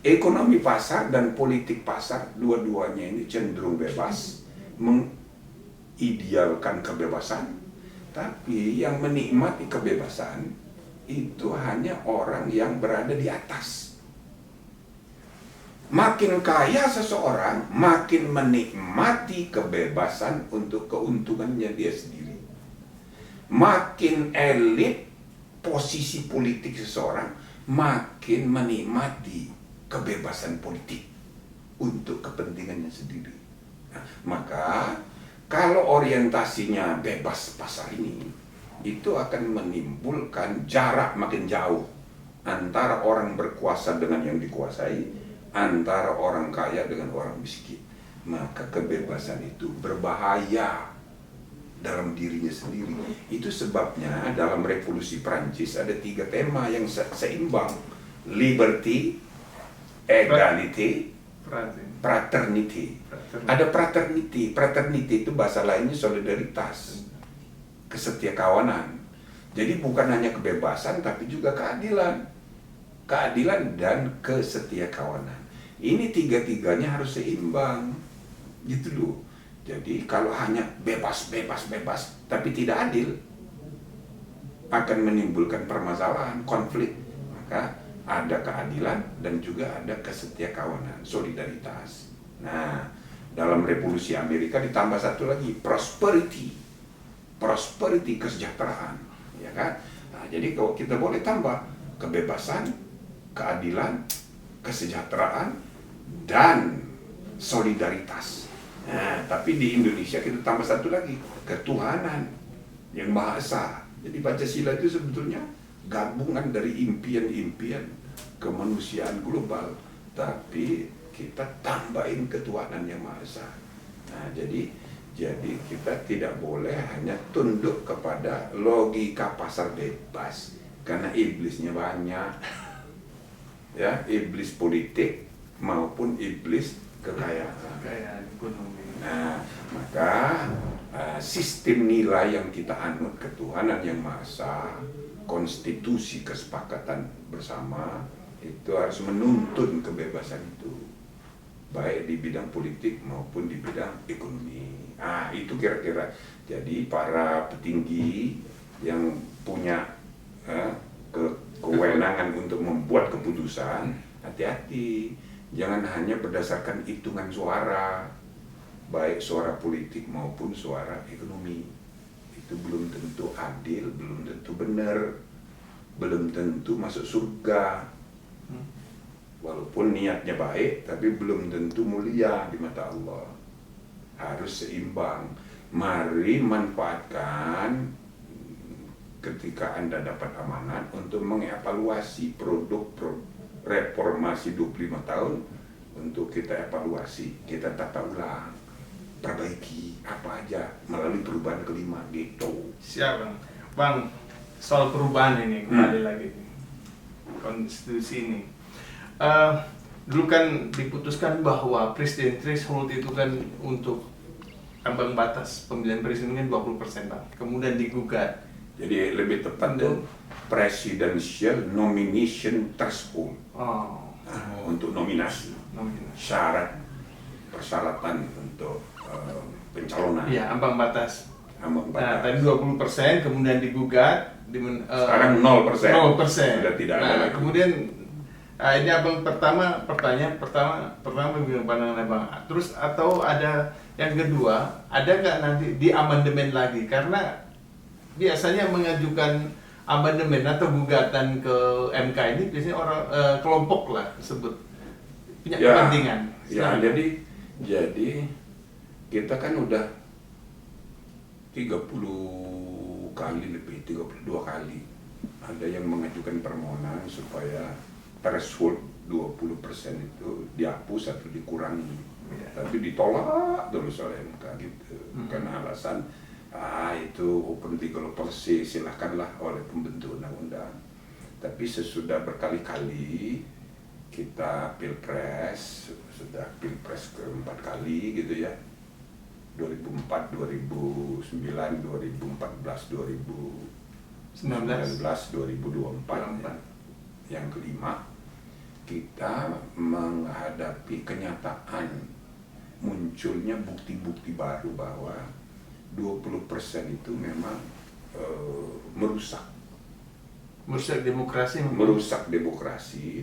A: Ekonomi pasar dan politik pasar, dua-duanya ini cenderung bebas, mengidealkan kebebasan, tapi yang menikmati kebebasan itu hanya orang yang berada di atas. Makin kaya seseorang, makin menikmati kebebasan untuk keuntungannya dia sendiri. Makin elit posisi politik seseorang, makin menikmati kebebasan politik untuk kepentingannya sendiri. Nah, maka kalau orientasinya bebas pasar ini, itu akan menimbulkan jarak makin jauh antara orang berkuasa dengan yang dikuasai, antara orang kaya dengan orang miskin. Maka kebebasan itu berbahaya dalam dirinya sendiri. Itu sebabnya dalam revolusi Prancis ada 3 tema yang seimbang: liberty, equality, fraternity. Ada fraternity. Fraternity itu bahasa lainnya solidaritas, kesetiakawanan. Jadi bukan hanya kebebasan tapi juga keadilan. Keadilan dan kesetiakawanan. Ini 3-tiganya harus seimbang. Gitu loh. Jadi kalau hanya bebas tapi tidak adil, akan menimbulkan permasalahan, konflik. Maka ada keadilan dan juga ada kesetiakawanan, solidaritas. Nah, Dalam revolusi Amerika ditambah satu lagi, prosperity, kesejahteraan, ya kan? Nah, jadi kalau kita boleh tambah kebebasan, keadilan, kesejahteraan, dan solidaritas. Nah, tapi di Indonesia kita tambah satu lagi, ketuhanan yang Maha Esa. Jadi Pancasila itu sebetulnya gabungan dari impian-impian kemanusiaan global, tapi kita tambahin ketuhanan yang Maha Esa. Nah, jadi kita tidak boleh hanya tunduk kepada logika pasar bebas, karena iblisnya banyak. Ya, iblis politik maupun iblis kekayaan
B: ekonomi.
A: Nah, maka sistem nilai yang kita anut, ketuhanan yang Maha Esa, konstitusi kesepakatan bersama, itu harus menuntun kebebasan itu, baik di bidang politik maupun di bidang ekonomi. Itu kira-kira. Jadi para petinggi yang punya kewenangan untuk membuat keputusan, hati-hati. Jangan hanya berdasarkan hitungan suara, baik suara politik maupun suara ekonomi. Itu belum tentu adil, belum tentu benar, belum tentu masuk surga. Walaupun niatnya baik, tapi belum tentu mulia di mata Allah. Harus seimbang. Mari manfaatkan ketika Anda dapat amanat untuk mengevaluasi produk reformasi 25 tahun, untuk kita evaluasi, kita tata ulang, perbaiki apa aja melalui perubahan kelima gitu.
B: Siap Bang. Bang, soal perubahan ini kembali lagi konstitusi ini. Dulu kan diputuskan bahwa presiden threshold itu kan untuk ambang batas pemilihan presiden kan 20%, Bang. Kemudian digugat.
A: Jadi lebih tepat dan presidential nomination threshold. Untuk nominasi. Syarat persyaratan untuk pencalonan.
B: Iya, ambang batas.
A: Ambang batas.
B: Nah, tadi 20%, kemudian digugat.
A: Sekarang 0%.
B: 0%.
A: Sudah tidak ada lagi.
B: Kemudian ini abang pertanyaan pertama bagaimana pandangan abang? Terus atau ada yang kedua, ada nggak nanti di amandemen lagi? Karena biasanya mengajukan amandemen atau gugatan ke MK ini biasanya orang kelompok lah disebut punya kepentingan.
A: Ya, jadi kita kan udah 30 kali lebih, 32 kali ada yang mengajukan permohonan supaya threshold 20% itu dihapus atau dikurangi. Tapi ditolak terus oleh MK gitu. Karena alasan itu open legal policy, silahkanlah oleh pembentuk undang-undang. Tapi sesudah berkali-kali kita pilpres, sudah pilpres ke-4 kali gitu ya, 2004, 2009, 2014, 2019, 2024 yang kelima, kita menghadapi kenyataan munculnya bukti-bukti baru bahwa 20% itu memang merusak demokrasi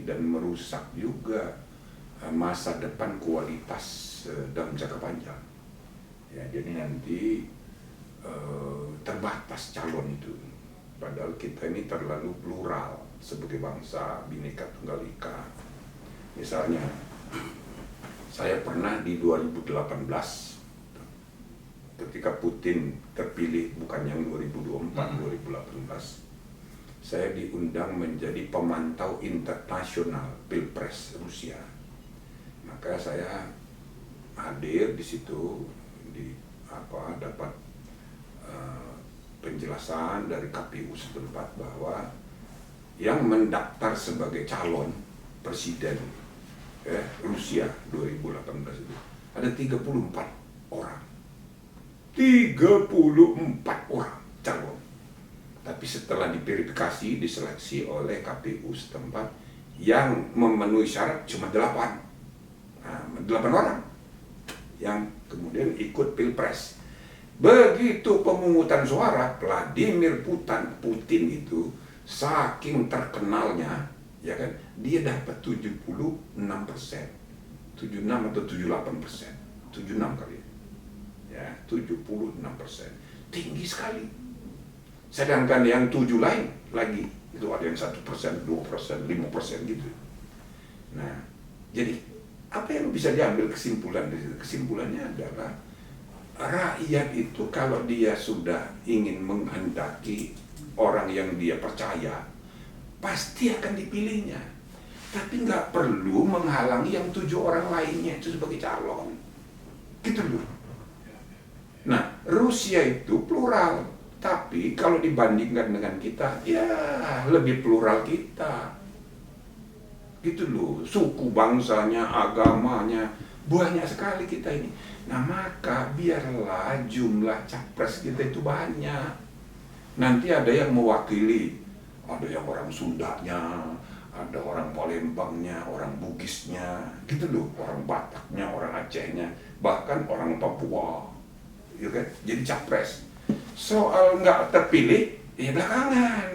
A: dan merusak juga masa depan kualitas dalam jangka panjang. Ya, jadi nanti terbatas calon itu, padahal kita ini terlalu plural sebagai bangsa Bhinneka Tunggal Ika. Misalnya saya pernah di 2018 ketika Putin terpilih, bukan yang 2024, 2018, saya diundang menjadi pemantau internasional Pilpres Rusia. Maka saya hadir di situ, dapat penjelasan dari KPU setempat bahwa yang mendaftar sebagai calon presiden Rusia 2018 itu ada 34 orang. 34 orang calon. Tapi setelah diverifikasi, diseleksi oleh KPU setempat, yang memenuhi syarat cuma 8. 8 orang yang kemudian ikut pilpres. Begitu pemungutan suara, Vladimir Putin itu saking terkenalnya, ya kan, dia dapat 76%, 76 atau 78%, 76 kali. Ya, 76%. Tinggi sekali. Sedangkan yang 7 lain lagi, itu ada yang 1%, 2%, 5% gitu. Nah, jadi apa yang bisa diambil kesimpulan dari situ? Kesimpulannya adalah rakyat itu kalau dia sudah ingin menghendaki orang yang dia percaya, pasti akan dipilihnya. Tapi nggak perlu menghalangi yang 7 orang lainnya itu sebagai calon. Gitu loh. Nah, Rusia itu plural. Tapi kalau dibandingkan dengan kita, ya lebih plural kita. Gitu loh, suku bangsanya, agamanya, banyak sekali kita ini. Nah, maka biarlah jumlah capres kita itu banyak. Nanti ada yang mewakili, ada yang orang Sundanya, ada orang Palembangnya, orang Bugisnya, gitu loh, orang Bataknya, orang Acehnya, bahkan orang Papua, ya kan? Jadi capres. Soal nggak terpilih, ya belakangan.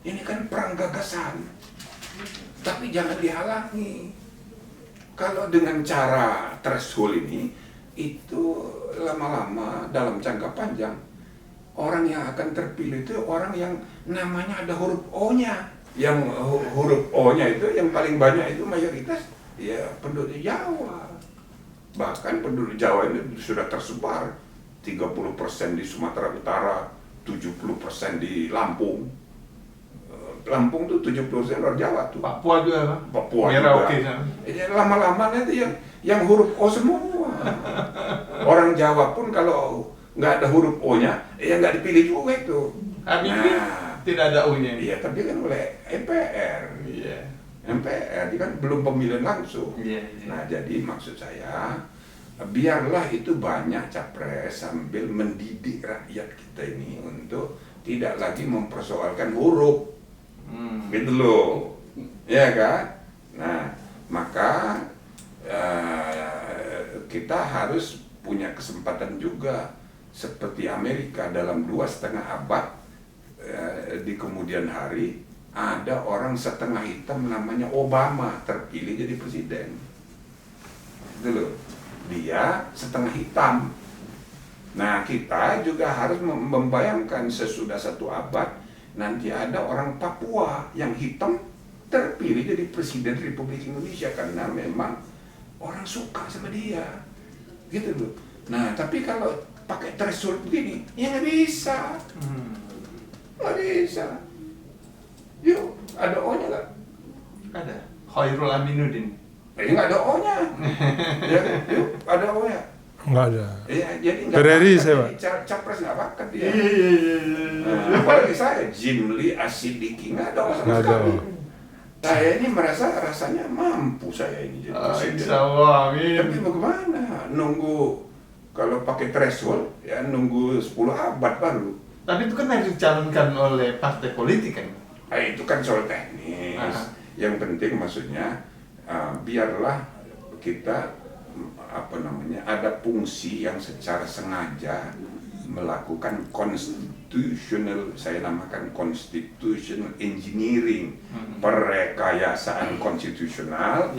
A: Ini kan perang gagasan. Tapi jangan dihalangi. Kalau dengan cara threshold ini, itu lama-lama dalam jangka panjang, orang yang akan terpilih itu orang yang namanya ada huruf O-nya. Yang huruf O-nya itu yang paling banyak itu mayoritas ya penduduk Jawa. Bahkan penduduk Jawa ini sudah tersebar 30% di Sumatera Utara, 70% di Lampung. Lampung tuh 70% orang Jawa tuh.
B: Papua juga kan?
A: Papua
B: Merauke
A: juga.
B: kan?
A: Lama-lama nanti yang huruf O semua. Orang Jawa pun kalau nggak ada huruf O-nya, ya nggak dipilih juga itu.
B: Habibie tidak ada U-nya.
A: Iya, tapi kan oleh MPR.
B: Iya.
A: MPR, dia kan belum pemilihan langsung.
B: Iya.
A: Nah, jadi maksud saya, biarlah itu banyak capres sambil mendidik rakyat kita ini untuk tidak lagi mempersoalkan huruf. Gitu loh, ya kan? Nah, maka kita harus punya kesempatan juga seperti Amerika dalam 2,5 abad di kemudian hari ada orang setengah hitam namanya Obama terpilih jadi presiden. Gitu loh, dia setengah hitam. Nah, kita juga harus membayangkan sesudah 1 abad nanti ada orang Papua yang hitam terpilih jadi presiden Republik Indonesia karena memang orang suka sama dia, gitu loh. Nah, tapi kalau pakai threshold begini, ya nggak bisa, nggak bisa. Yuk, ada O-nya nggak?
B: Ada. Khairul Aminuddin.
A: Nggak ada O-nya. Ya, yuk, ada O-nya.
C: Nggak ada.
A: Ya, jadi nggak
C: PRRI
A: bakat,
C: saya, Pak.
A: jadi capres nggak bakat dia.
B: Iya.
A: Nah, apalagi saya, Jimli Asidiki, nggak ada sama
C: Nggak ada.
A: sekali. Saya ini merasa rasanya mampu saya ini jadi presiden.
B: Insya Allah, amin.
A: Tapi bagaimana? Nunggu, kalau pakai threshold, ya nunggu 10 abad baru.
B: Tapi itu kan harus dicalonkan oleh partai politik kan?
A: Nah, itu kan soal teknis.
B: Aha.
A: Yang penting maksudnya, biarlah kita ada fungsi yang secara sengaja melakukan constitutional, saya namakan constitutional engineering, perekayasaan konstitusional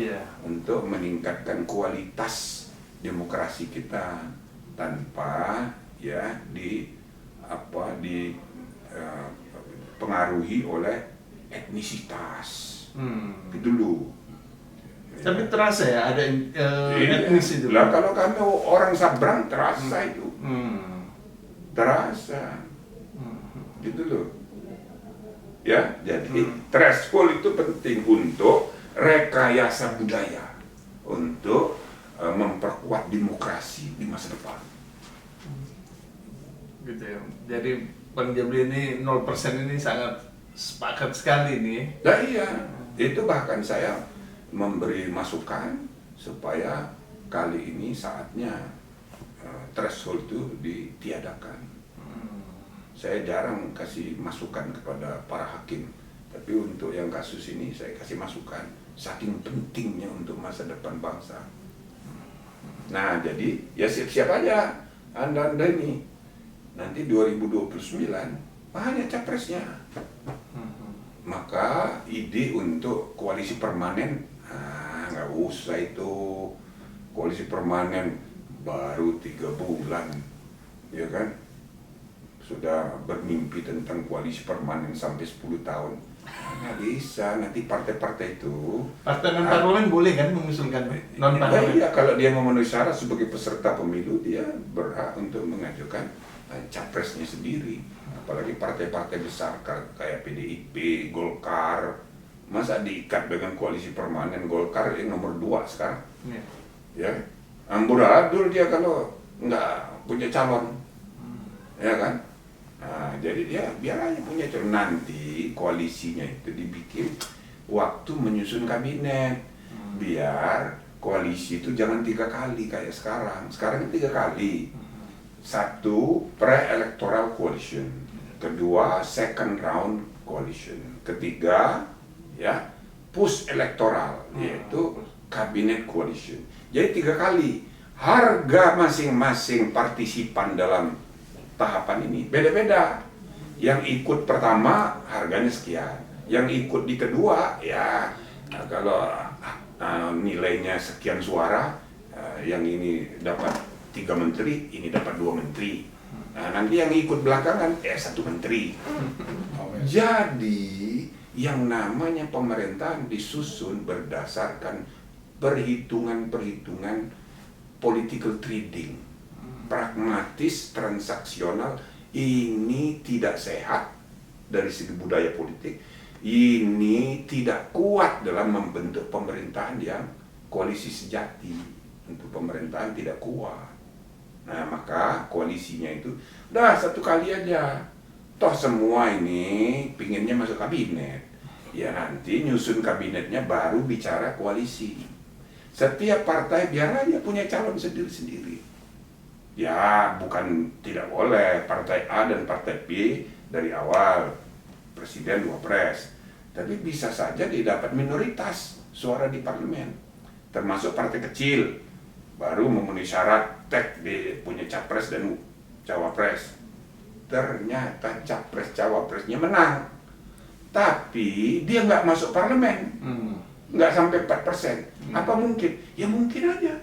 A: untuk meningkatkan kualitas demokrasi kita tanpa ya pengaruhi oleh etnisitas. Gitu loh.
B: Tapi terasa ya ada etnis itu.
A: Lah kalau kami orang Sabrang terasa itu. Terasa. Gitu loh. Ya, jadi threshold itu penting untuk rekayasa budaya, untuk memperkuat demokrasi di masa depan.
B: Gitu ya. Jadi Bang Jabri ini 0% ini sangat sepakat sekali nih.
A: Nah iya, itu bahkan saya memberi masukan supaya kali ini saatnya threshold itu ditiadakan. Saya jarang kasih masukan kepada para hakim, tapi untuk yang kasus ini saya kasih masukan, saking pentingnya untuk masa depan bangsa. Nah jadi ya siap-siap aja anda ini, nanti 2029 banyak capresnya. Maka ide untuk koalisi permanen, nggak usah itu. Koalisi permanen baru 3 bulan, ya kan? Sudah bermimpi tentang koalisi permanen sampai 10 tahun. Nggak bisa, nanti partai-partai itu...
B: Partai non-parlemen boleh kan mengusulkan non-parlemen?
A: Iya, kalau dia memenuhi syarat sebagai peserta pemilu, dia berhak untuk mengajukan capresnya sendiri. Apalagi partai-partai besar kayak PDIP, Golkar, masa diikat dengan koalisi permanen. Golkar yang nomor 2 sekarang. Ya, amburadul dia kalau nggak punya calon, ya kan? Nah, jadi dia biar aja punya calon. Nanti koalisinya itu dibikin waktu menyusun kabinet, biar koalisi itu jangan 3 kali kayak sekarang. Sekarang 3 kali. 1, pre-electoral coalition. Kedua, second round coalition. Ketiga, ya, post elektoral, yaitu kabinet coalition. Jadi 3 kali. Harga masing-masing partisipan dalam tahapan ini beda-beda. Yang ikut pertama harganya sekian, yang ikut di kedua ya kalau nilainya sekian suara, yang ini dapat 3 menteri, ini dapat 2 menteri. Nanti yang ikut belakangan 1 menteri. Jadi yang namanya pemerintahan disusun berdasarkan perhitungan-perhitungan political trading, pragmatis, transaksional. Ini tidak sehat dari segi budaya politik. Ini tidak kuat dalam membentuk pemerintahan yang koalisi sejati. Untuk pemerintahan tidak kuat. Nah, maka koalisinya itu udah 1 kali aja. Toh semua ini pinginnya masuk kabinet. Ya nanti nyusun kabinetnya baru bicara koalisi. Setiap partai biar aja punya calon sendiri-sendiri. Ya, bukan tidak boleh partai A dan partai B dari awal presiden 2 pres. Tapi bisa saja didapat minoritas suara di parlemen. Termasuk partai kecil baru memenuhi syarat dia punya capres dan cawapres. Ternyata capres cawapresnya menang. Tapi dia nggak masuk parlemen. Nggak sampai 4%. Apa mungkin? Ya mungkin aja.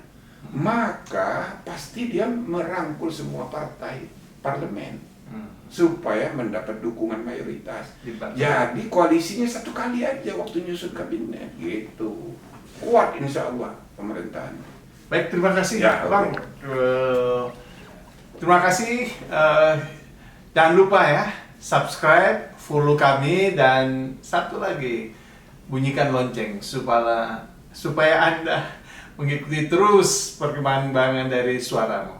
A: Maka pasti dia merangkul semua partai parlemen supaya mendapat dukungan mayoritas. Jadi koalisinya 1 kali aja waktu nyusun kabinet gitu. Kuat insya Allah pemerintahan.
B: Baik, terima kasih
A: Ya,
B: Bang. Terima kasih. Jangan lupa ya, subscribe, follow kami, dan satu lagi, bunyikan lonceng supaya Anda mengikuti terus perkembangan dari suaramu.